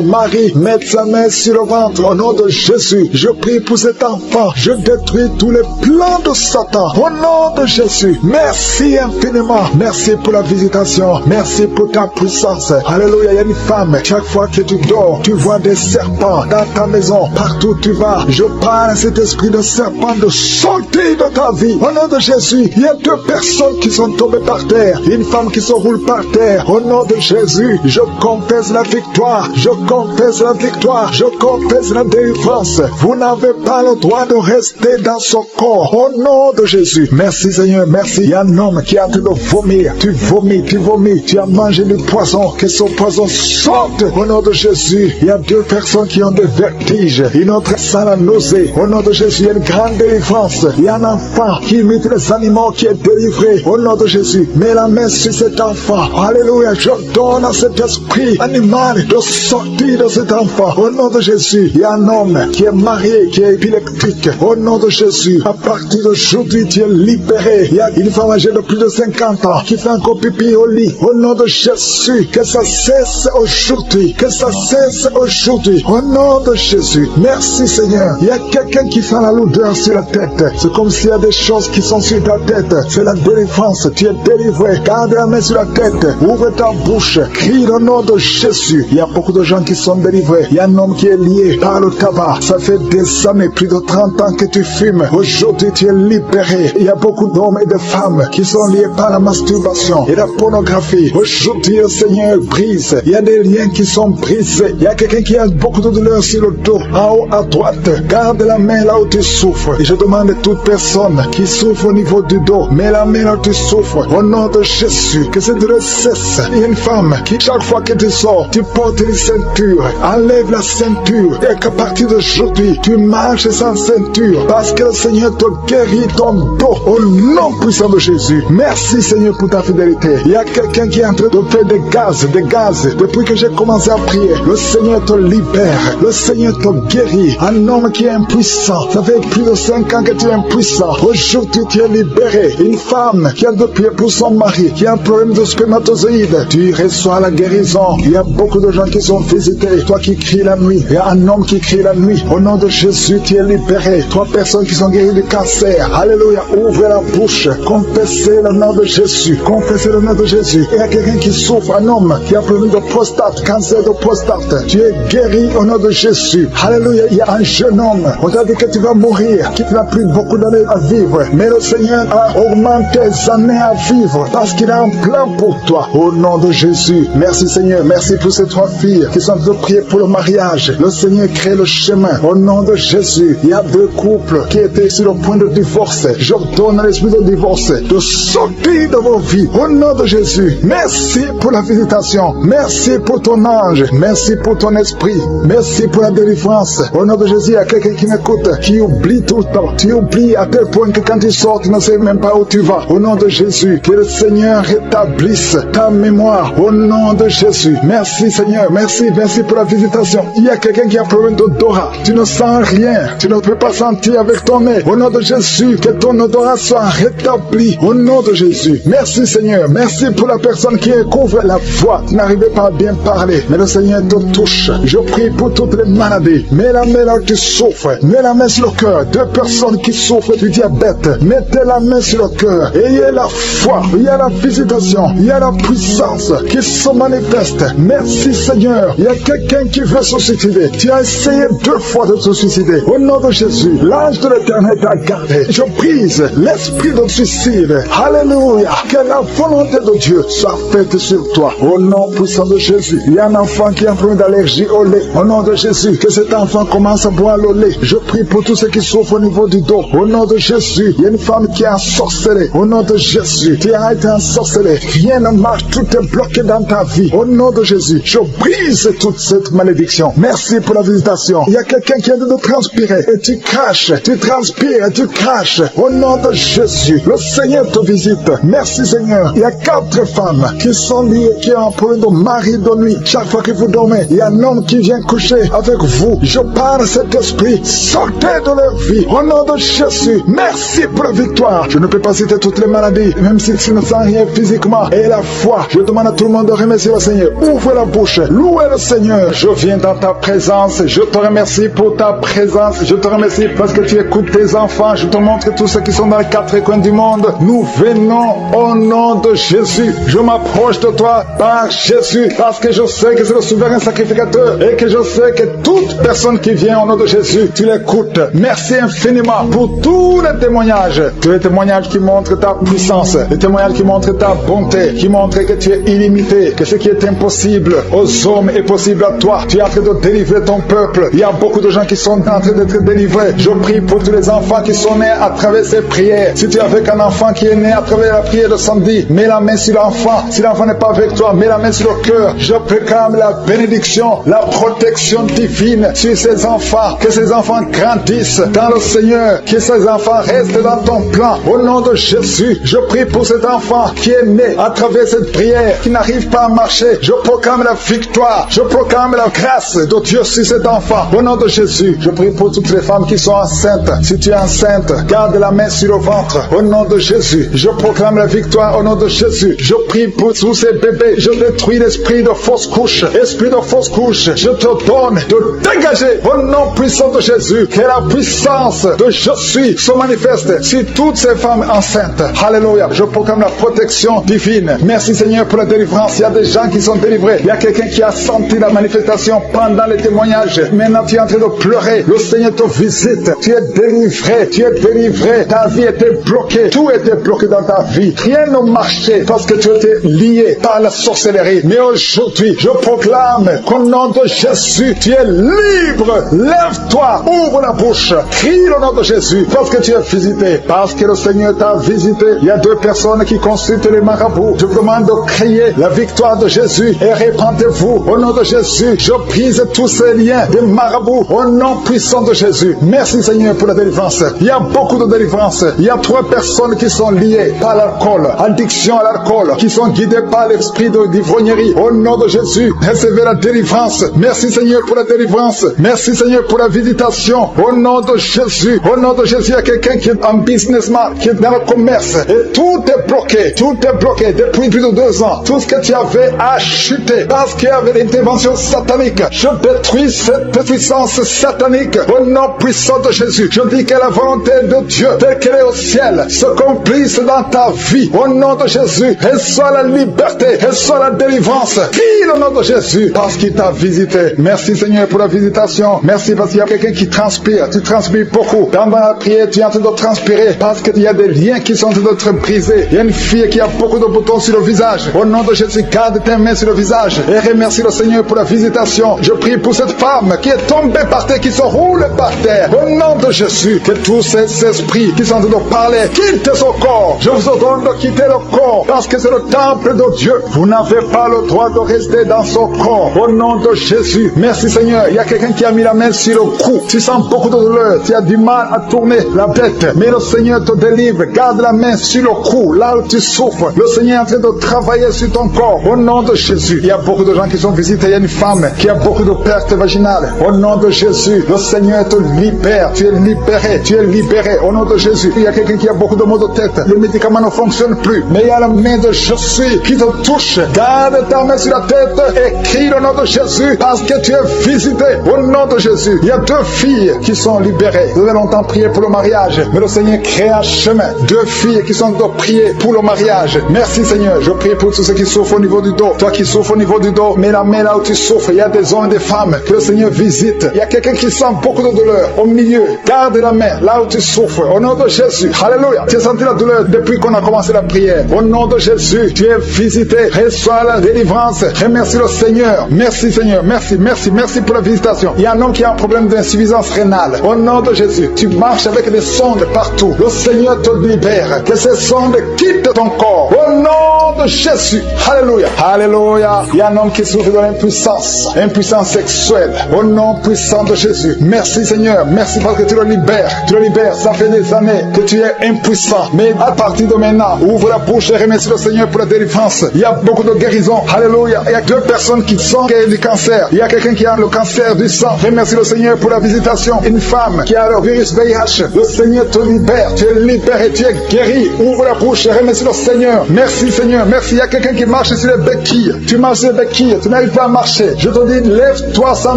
mari mette sa main sur le ventre. Au nom de Jésus, je prie pour cet enfant. Je détruis tous les plans de Satan. Au nom de Jésus, merci infiniment. Merci Merci pour la visitation. Merci pour ta puissance. Alléluia. Il y a une femme, chaque fois que tu dors, tu vois des serpents dans ta maison. Partout où tu vas, je parle à cet esprit de serpent de sortir de ta vie. Au nom de Jésus, il y a 2 personnes qui sont tombées par terre. Une femme qui se roule par terre. Au nom de Jésus, je confesse la victoire. Je confesse la victoire. Je confesse la délivrance. Vous n'avez pas le droit de rester dans son corps. Au nom de Jésus. Merci Seigneur, merci. Il y a un homme qui est en train de vomir. Tu vomis, tu vomis. Tu as mangé du poison. Que ce poison sorte. Au nom de Jésus. Il y a 2 personnes qui ont des vertiges. Une autre sent la nausée. Au nom de Jésus, il y a une grande délivrance. Il y a un enfant qui imite les animaux qui est délivré. Au nom de Jésus. Mets la main sur cet enfant. Alléluia. Je donne à cet esprit animal de sortir de cet enfant. Au nom de Jésus. Il y a un homme qui est marié, qui est épileptique. Au nom de Jésus. À partir d'aujourd'hui, tu es libéré. Il y a une femme âgée de plus de 50 ans qui fait encore pipi au lit. Au nom de Jésus. Que ça cesse aujourd'hui. Que ça cesse aujourd'hui. Au nom de Jésus. Merci Seigneur. Il y a quelqu'un qui sent la lourdeur sur la tête. C'est comme s'il y a des choses qui sont sur ta tête. C'est la délivrance. Tu es délivré. Garde la main sur la tête. Ouvre ta bouche. Crie le nom de Jésus. Il y a beaucoup de gens qui sont délivrés. Il y a un homme qui est lié par le tabac. Ça fait des années, plus de 30 ans que tu fumes. Aujourd'hui, tu es libéré. Il y a beaucoup d'hommes et de femmes qui sont liés par la masturbation et la pornographie. Aujourd'hui, le Seigneur brise. Il y a des liens qui sont brisés. Il y a quelqu'un qui a beaucoup de douleur sur le dos. En haut à droite. Garde la main là où tu souffres. Et je demande à toute personne qui souffre au niveau du dos, mets la main là où tu souffres. Au nom de Jésus, que cette douleur cesse. Il y a une femme qui, chaque fois que tu sors, tu portes une ceinture. Enlève la ceinture. Et qu'à partir d'aujourd'hui, tu marches sans ceinture. Parce que le Seigneur te guérit ton dos. Au nom puissant de Jésus. Merci Seigneur pour ta fidélité. Il y a quelqu'un qui est en train de faire des gaz. Depuis que j'ai commencé à prier, le Seigneur te libère. Le Seigneur te guérit. Un homme qui est impuissant. Ça fait plus de 5 ans que tu es impuissant. Aujourd'hui, tu es libéré. Une femme qui a 2 pieds pour son mari, qui a un problème de spermatozoïde. Tu reçois la guérison. Il y a beaucoup de gens qui sont visités. Toi qui cries la nuit. Il y a un homme qui crie la nuit. Au nom de Jésus, tu es libéré. 3 personnes qui sont guéries du cancer. Alléluia. Ouvrez la bouche. Confessez le nom de Jésus. Confessez le nom de Jésus. Il y a quelqu'un qui souffre, un homme qui a un problème de prostate, cancer de prostate. Tu es guéri au nom de Jésus. Alléluia. Il y a un jeune homme. On t'a dit que tu vas mourir, qu'il n'a plus beaucoup d'années à vivre. Mais le Seigneur a augmenté tes années à vivre parce qu'il a un plan pour toi. Au nom de Jésus. Merci Seigneur. Merci pour ces 3 filles qui sont de prier pour le mariage. Le Seigneur crée le chemin. Au nom de Jésus. Il y a 2 couples qui étaient sur le point de divorce. Je donne à l'esprit de divorce de sortir de vos vies. Au nom de Jésus. Merci pour la visitation. Merci pour ton ange. Merci pour ton esprit. Merci pour la délivrance. Au nom de Jésus, il y a quelqu'un qui m'écoute, qui oublie tout le temps. Tu oublies à tel point que quand tu sors, tu ne sais même pas où tu vas. Au nom de Jésus, que le Seigneur rétablisse ta mémoire. Au nom de Jésus. Merci Seigneur. Merci pour la visitation. Il y a quelqu'un qui a un problème d'odorat. Tu ne sens rien. Tu ne peux pas sentir avec ton nez. Au nom de Jésus, que ton odorat soit rétabli. Au nom de Jésus. Merci Seigneur. Merci pour la personne qui couvre la voix. Tu n'arrivais pas à bien parler. Mais le Seigneur te touche. Je prie pour toutes les maladies. Mets la main là où tu souffres. Mets la main sur le cœur. 2 personnes qui souffrent du diabète. Mettez la main sur le cœur. Ayez la foi. Il y a la visitation. Il y a la puissance qui se manifeste. Merci Seigneur. Il y a quelqu'un qui veut se suicider. Tu as essayé 2 fois de se suicider. Au nom de Jésus, l'ange de l'Éternel t'a gardé. Je brise l'esprit de suicide. Alléluia. Que la volonté de Dieu soit faite sur toi. Au nom puissant de Jésus. Il y a un enfant qui a un problème d'allergie au lait. Au nom de Jésus, que cet enfant commence à boire le lait. Je prie pour tous ceux qui souffrent au niveau du dos. Au nom de Jésus, il y a une femme qui a ensorcelé. Au nom de Jésus, tu as été ensorcelé. Rien ne marche, tout est bloqué dans ta vie. Au nom de Jésus, je brise toute cette malédiction. Merci pour la visitation. Il y a quelqu'un qui a de transpirer et tu craches, tu transpires et tu craches. Au nom de Jésus, le Seigneur te visite. Merci Seigneur. Il y a 4 femmes qui sont liées, qui ont un problème de mari de nuit. Chaque fois que vous dormez, il y a un homme qui vient coucher avec vous. Je parle cet esprit. Sortez de leur vie. Au nom de Jésus. Merci pour la victoire. Je ne peux pas citer toutes les maladies, même si tu ne sens rien physiquement. Et la foi. Je demande à tout le monde de remercier le Seigneur. Ouvre la bouche. Louez le Seigneur. Je viens dans ta présence. Je te remercie pour ta présence. Je te remercie parce que tu écoutes tes enfants. Je te montre tous ceux qui sont dans les 4 coins du monde. Nous venons au nom nom de Jésus, je m'approche de toi par Jésus, parce que je sais que c'est le souverain sacrificateur et que je sais que toute personne qui vient au nom de Jésus, tu l'écoutes. Merci infiniment pour tous les témoignages qui montrent ta puissance, les témoignages qui montrent ta bonté, qui montrent que tu es illimité, que ce qui est impossible aux hommes est possible à toi. Tu es en train de délivrer ton peuple. Il y a beaucoup de gens qui sont en train d'être délivrés. Je prie pour tous les enfants qui sont nés à travers ces prières. Si tu es avec un enfant qui est né à travers la prière de samedi, mets la main sur l'enfant. Si l'enfant n'est pas avec toi, mets la main sur le cœur. Je proclame la bénédiction, la protection divine sur ces enfants. Que ces enfants grandissent dans le Seigneur. Que ces enfants restent dans ton plan. Au nom de Jésus, je prie pour cet enfant qui est né à travers cette prière, qui n'arrive pas à marcher. Je proclame la victoire. Je proclame la grâce de Dieu sur cet enfant. Au nom de Jésus, je prie pour toutes les femmes qui sont enceintes. Si tu es enceinte, garde la main sur le ventre. Au nom de Jésus, je proclame la victoire. Au nom de Jésus, je prie pour tous ces bébés. Je détruis l'esprit de fausse couche. Esprit de fausse couche, je te donne de dégager. Au nom puissant de Jésus, que la puissance de je suis se manifeste sur toutes ces femmes enceintes. Alléluia. Je proclame la protection divine. Merci Seigneur pour la délivrance. Il y a des gens qui sont délivrés. Il y a quelqu'un qui a senti la manifestation pendant les témoignages. Maintenant tu es en train de pleurer. Le Seigneur te visite. Tu es délivré. Tu es délivré. Ta vie était bloquée. Tout était bloqué dans ta vie. Rien ne marchait parce que tu étais lié par la sorcellerie. Mais aujourd'hui, je proclame qu'au nom de Jésus, tu es libre. Lève-toi. Ouvre la bouche. Crie le nom de Jésus parce que tu es visité. Parce que le Seigneur t'a visité. Il y a 2 personnes qui consultent les marabouts. Je vous demande de crier la victoire de Jésus et répandez-vous. Au nom de Jésus, je brise tous ces liens des marabouts. Au nom puissant de Jésus. Merci Seigneur pour la délivrance. Il y a beaucoup de délivrance. Il y a 3 personnes qui sont liées par l'alcool, addiction à l'alcool, qui sont guidées par l'esprit d'ivrognerie. Au nom de Jésus, recevez la délivrance. Merci Seigneur pour la délivrance. Merci Seigneur pour la visitation. Au nom de Jésus. Au nom de Jésus, il y a quelqu'un qui est un businessman, qui est dans le commerce. Et tout est bloqué. Tout est bloqué depuis plus de 2 ans. Tout ce que tu avais a chuté parce qu'il y avait l'intervention satanique. Je détruis cette puissance satanique au nom puissant de Jésus. Je dis que la volonté de Dieu, telle qu'elle est au ciel, se accomplisse dans ta vie. Au nom de Jésus, reçois la liberté, reçois la délivrance. Crie le nom de Jésus parce qu'il t'a visité. Merci Seigneur pour la visitation. Merci parce qu'il y a quelqu'un qui transpire. Tu transpires beaucoup. Dans la prière, tu es en train de transpirer parce qu'il y a des liens qui sont en train d'être brisés. Il y a une fille qui a beaucoup de boutons sur le visage. Au nom de Jésus, garde tes mains sur le visage et remercie le Seigneur pour la visitation. Je prie pour cette femme qui est tombée par terre, qui se roule par terre. Au nom de Jésus, que tous ces esprits qui sont en train de parler quittent son corps. Je vous ordonne de quitter le corps parce que c'est le temple de Dieu. Vous n'avez pas le droit de rester dans son corps. Au nom de Jésus, merci Seigneur. Il y a quelqu'un qui a mis la main sur le cou. Tu sens beaucoup de douleur. Tu as du mal à tourner la tête. Mais le Seigneur te délivre. Garde la main sur le cou, là où tu souffres. Le Seigneur est en train de travailler sur ton corps. Au nom de Jésus, il y a beaucoup de gens qui sont visités. Il y a une femme qui a beaucoup de pertes vaginales. Au nom de Jésus, le Seigneur te libère. Tu es libéré. Tu es libéré. Au nom de Jésus, il y a quelqu'un qui a beaucoup de maux de tête. Les médicaments ne fonctionnent plus. Mais il y a la main de Jésus qui te touche. Garde ta main sur la tête et crie le nom de Jésus parce que tu es visité. Au nom de Jésus, il y a 2 filles qui sont libérées. Vous avez longtemps prié pour le mariage, mais le Seigneur crée un chemin. 2 filles qui sont de prier pour le mariage. Merci Seigneur. Je prie pour tous ceux qui souffrent au niveau du dos. Toi qui souffres au niveau du dos, mets la main là où tu souffres. Il y a des hommes et des femmes que le Seigneur visite. Il y a quelqu'un qui sent beaucoup de douleur au milieu. Garde la main là où tu souffres. Au nom de Jésus. Alléluia. Tu as senti la douleur depuis qu'on a commencé la prière. Au nom de Jésus, tu es visité. Reçois la délivrance. Remercie le Seigneur. Merci Seigneur. Merci, merci, merci pour la visitation. Il y a un homme qui a un problème d'insuffisance rénale. Au nom de Jésus, tu marches avec des sondes partout. Le Seigneur te libère. Que ces sondes quittent ton corps. Au nom de Jésus. Alléluia. Alléluia. Il y a un homme qui souffre de l'impuissance. Impuissance sexuelle. Au nom puissant de Jésus. Merci Seigneur. Merci parce que tu le libères. Tu le libères. Ça fait des années que tu es impuissant. Mais à partir de maintenant, ouvre la bouche et remercie le Seigneur pour la délivrance. Il y a beaucoup de guérisons. Alléluia. Il y a 2 personnes qui sont guéries du cancer. Il y a quelqu'un qui a le cancer du sang. Remercie le Seigneur pour la visitation. Une femme qui a le virus VIH. Le Seigneur te libère. Tu es libéré. Tu es guéri. Ouvre la bouche et remercie le Seigneur. Merci Seigneur. Merci. Il y a quelqu'un qui marche sur les béquilles. Tu marches sur les béquilles. Tu n'arrives pas à marcher. Je te dis, lève-toi sans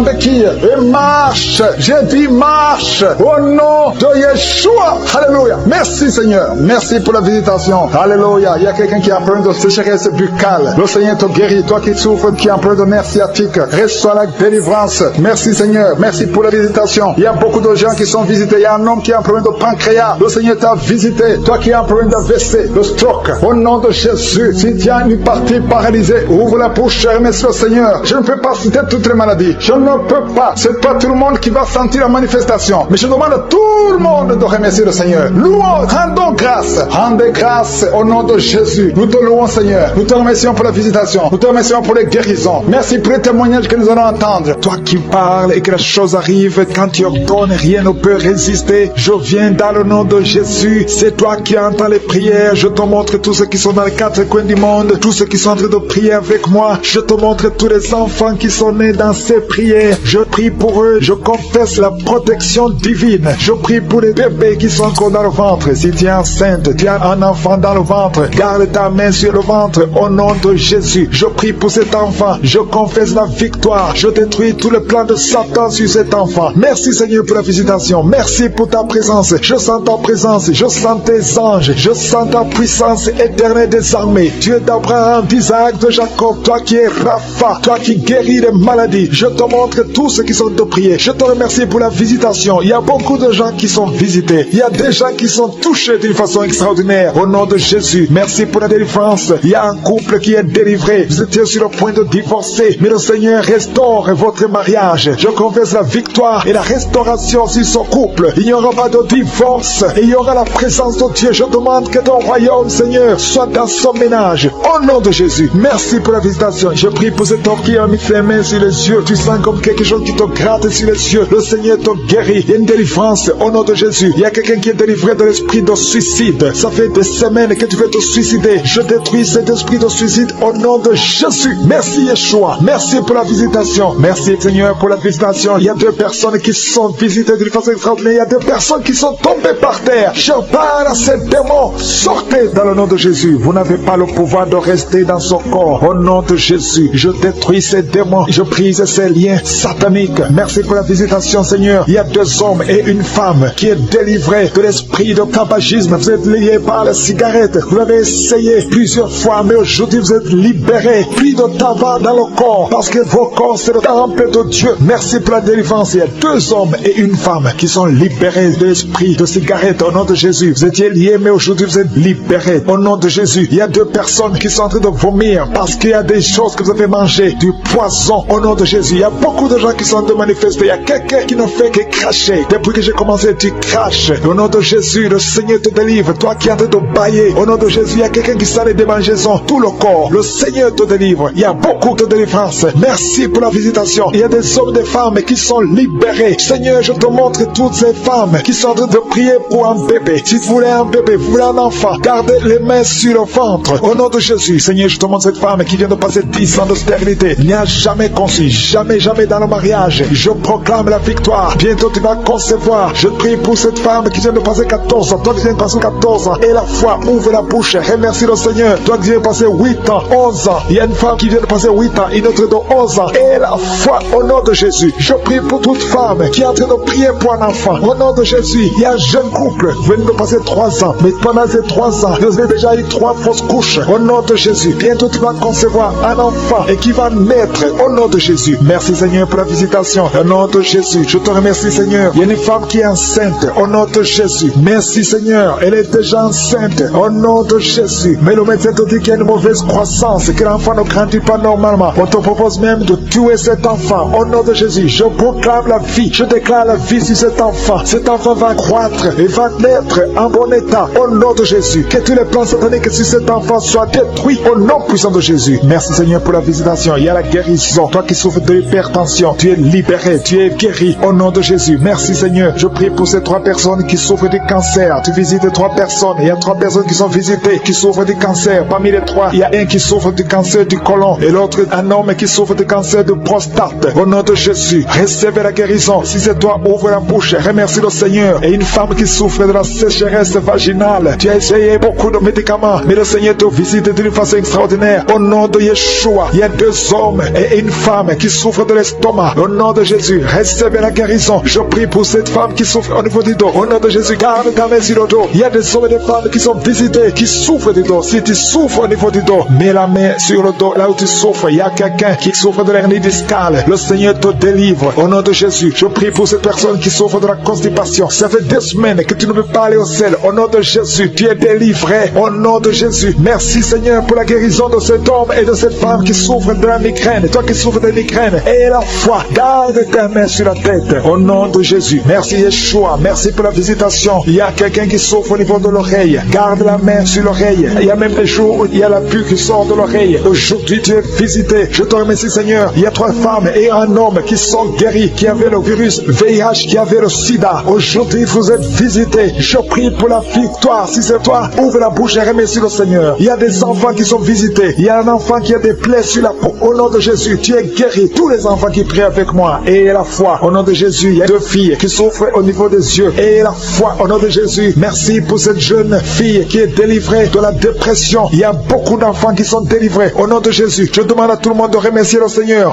béquilles et marche. J'ai dit marche. Au nom de Yeshua. Alléluia. Merci Seigneur. Merci pour la visitation. Alléluia. Alléluia. Il y a quelqu'un qui a un problème de sécheresse buccale. Le Seigneur te guérit. Toi qui souffres, qui a un problème de nerf sciatique, reçois la délivrance. Merci Seigneur. Merci pour la visitation. Il y a beaucoup de gens qui sont visités. Il y a un homme qui a un problème de pancréas. Le Seigneur t'a visité. Toi qui as un problème d'AVC, de stroke. Au nom de Jésus, si tu as une partie paralysée, ouvre la bouche et remercie le Seigneur. Je ne peux pas citer toutes les maladies. Je ne peux pas. C'est pas tout le monde qui va sentir la manifestation. Mais je demande à tout le monde de remercier le Seigneur. Louons, rendons grâce. Rendez grâce au nom de Jésus. Nous te louons Seigneur. Nous te remercions pour la visitation. Nous te remercions pour les guérisons. Merci pour les témoignages que nous allons entendre. Toi qui parles et que la chose arrive, quand tu ordonnes, rien ne peut résister. Je viens dans le nom de Jésus. C'est toi qui entends les prières. Je te montre tous ceux qui sont dans les quatre coins du monde, tous ceux qui sont en train de prier avec moi. Je te montre tous les enfants qui sont nés dans ces prières. Je prie pour eux. Je confesse la protection divine. Je prie pour les bébés qui sont encore dans le ventre. Si tu es enceinte, tu as un enfant dans le ventre, garde ta main sur le ventre au nom de Jésus. Je prie pour cet enfant. Je confesse la victoire. Je détruis tout le plan de Satan sur cet enfant. Merci Seigneur pour la visitation. Merci pour ta présence. Je sens ta présence. Je sens tes anges. Je sens ta puissance éternelle des armées. Dieu d'Abraham, d'Isaac, de Jacob. Toi qui es Rapha. Toi qui guéris les maladies. Je te montre tous ceux qui sont de prier. Je te remercie pour la visitation. Il y a beaucoup de gens qui sont visités. Il y a des gens qui sont touchés d'une façon extraordinaire. Au nom de Jésus, merci pour la délivrance. Il y a un couple qui est délivré. Vous étiez sur le point de divorcer, mais le Seigneur restaure votre mariage. Je confesse la victoire et la restauration sur son couple. Il n'y aura pas de divorce et il y aura la présence de Dieu. Je demande que ton royaume, Seigneur, soit dans son ménage. Au nom de Jésus, merci pour la visitation. Je prie pour cet homme qui a mis ses mains sur les yeux. Tu sens comme quelque chose qui te gratte sur les yeux. Le Seigneur te guérit. Il y a une délivrance au nom de Jésus. Il y a quelqu'un qui est délivré de l'esprit de suicide. Ça fait des semaines que tu veux te suicider. Je détruis cet esprit de suicide au nom de Jésus. Merci Yeshua. Merci pour la visitation. Merci Seigneur pour la visitation. Il y a deux personnes qui sont visitées d'une façon extraordinaire. Il y a deux personnes qui sont tombées par terre. Je parle à ces démons. Sortez dans le nom de Jésus. Vous n'avez pas le pouvoir de rester dans son corps. Au nom de Jésus, je détruis ces démons. Je brise ces liens sataniques. Merci pour la visitation Seigneur. Il y a deux hommes et une femme qui est délivrée de l'esprit de tabagisme. Vous êtes liés par la cigarette. Vous l'avez essayé plusieurs fois, mais aujourd'hui vous êtes libérés. Plus de tabac dans le corps, parce que vos corps c'est le temple de Dieu. Merci pour la délivrance. Il y a deux hommes et une femme qui sont libérés de l'esprit de cigarette. Au nom de Jésus, vous étiez liés, mais aujourd'hui vous êtes libérés. Au nom de Jésus, il y a deux personnes qui sont en train de vomir parce qu'il y a des choses que vous avez mangées, du poison. Au nom de Jésus, il y a beaucoup de gens qui sont en train de manifester. Il y a quelqu'un qui ne fait que cracher. Depuis que j'ai commencé, tu craches. Au nom de Jésus, le Seigneur te délivre. Toi qui es en train de bailler, au nom de Jésus, il y a quelqu'un qui sent les démangeaisons, tout le corps. Le Seigneur te délivre. Il y a beaucoup de délivrance. Merci pour la visitation. Il y a des hommes et des femmes qui sont libérés. Seigneur, je te montre toutes ces femmes qui sont en train de prier pour un bébé. Si vous voulez un bébé, vous voulez un enfant, gardez les mains sur le ventre. Au nom de Jésus, Seigneur, je te montre cette femme qui vient de passer 10 ans de stérilité. Il n'y a jamais conçu, jamais dans le mariage. Je proclame la victoire. Bientôt tu vas concevoir. Je prie pour cette femme qui vient de passer 14 ans. Toi qui viens de passer 14 ans. Et la foi, ouvre la bouche. Remercie le Seigneur. Toi qui viens de passer 8 ans, 11 ans. Il y a une femme qui vient de passer 8 ans, une autre de 11 ans. Et la foi, au nom de Jésus. Je prie pour toute femme qui est en train de prier pour un enfant. Au nom de Jésus, il y a un jeune couple. Vous venez de passer 3 ans. Mais pendant ces 3 ans, vous avez déjà eu 3 fausses couches. Au nom de Jésus. Bientôt tu vas concevoir un enfant et qui va naître. Au nom de Jésus. Merci Seigneur pour la visitation. Au nom de Jésus. Je te remercie Seigneur. Il y a une femme qui est enceinte. Au nom de Jésus. Merci Seigneur. Elle est déjà enceinte. Au nom de Jésus. Mais le médecin te dit qu'il y a une mauvaise croissance. Que l'enfant ne grandit pas normalement. On te propose même de tuer cet enfant. Au nom de Jésus. Je proclame la vie. Je déclare la vie sur cet enfant. Cet enfant va croître et va naître en bon état. Au nom de Jésus. Que tous les plans sataniques sur cet enfant soient détruits. Au nom puissant de Jésus. Merci Seigneur pour la visitation. Il y a la guérison. Toi qui souffres de l'hypertension, tu es libéré. Tu es guéri. Au nom de Jésus. Merci Seigneur. Je prie pour ces 3 personnes qui souffrent du cancer. Tu visites 3 personnes. Il y a 3 personnes qui sont visitées, qui souffrent du cancer. Parmi les 3, il y a un qui souffre du cancer du côlon et l'autre un homme qui souffre du cancer de prostate. Au nom de Jésus, recevez la guérison. Si c'est toi, ouvre la bouche. Remercie le Seigneur. Et une femme qui souffre de la sécheresse vaginale. Tu as essayé beaucoup de médicaments, mais le Seigneur te visite d'une façon extraordinaire. Au nom de Yeshua, il y a 2 hommes et une femme qui souffrent de l'estomac. Au nom de Jésus, recevez la guérison. Je prie pour cette femme qui souffre au niveau du dos. Au nom de Jésus, garde ta main sur le dos. Il y a des hommes et des femmes qui sont visités visiter qui souffre du dos. Si tu souffres au niveau du dos, mets la main sur le dos, là où tu souffres. Il y a quelqu'un qui souffre de l'hernie discale. Le Seigneur te délivre. Au nom de Jésus, je prie pour cette personne qui souffre de la constipation. Ça fait 2 semaines que tu ne peux pas aller au ciel. Au nom de Jésus, tu es délivré. Au nom de Jésus, merci Seigneur pour la guérison de cet homme et de cette femme qui souffre de la migraine. Toi qui souffres de migraine, et la foi, garde ta main sur la tête. Au nom de Jésus, merci Yeshua. Merci pour la visitation. Il y a quelqu'un qui souffre au niveau de l'oreille. Garde la main sur l'oreille. Il y a même des jours où il y a la pluie qui sort de l'oreille. Aujourd'hui, tu es visité. Je te remercie Seigneur. Il y a 3 femmes et un homme qui sont guéris, qui avaient le virus VIH, qui avaient le sida. Aujourd'hui, vous êtes visités. Je prie pour la victoire. Si c'est toi, ouvre la bouche et remercie le Seigneur. Il y a des enfants qui sont visités. Il y a un enfant qui a des plaies sur la peau. Au nom de Jésus, tu es guéri. Tous les enfants qui prient avec moi. Et la foi. Au nom de Jésus, il y a 2 filles qui souffrent au niveau des yeux. Et la foi. Au nom de Jésus, merci pour cette jeune fille qui est délivrée de la dépression. Il y a beaucoup d'enfants qui sont délivrés. Au nom de Jésus, je demande à tout le monde de remercier le Seigneur.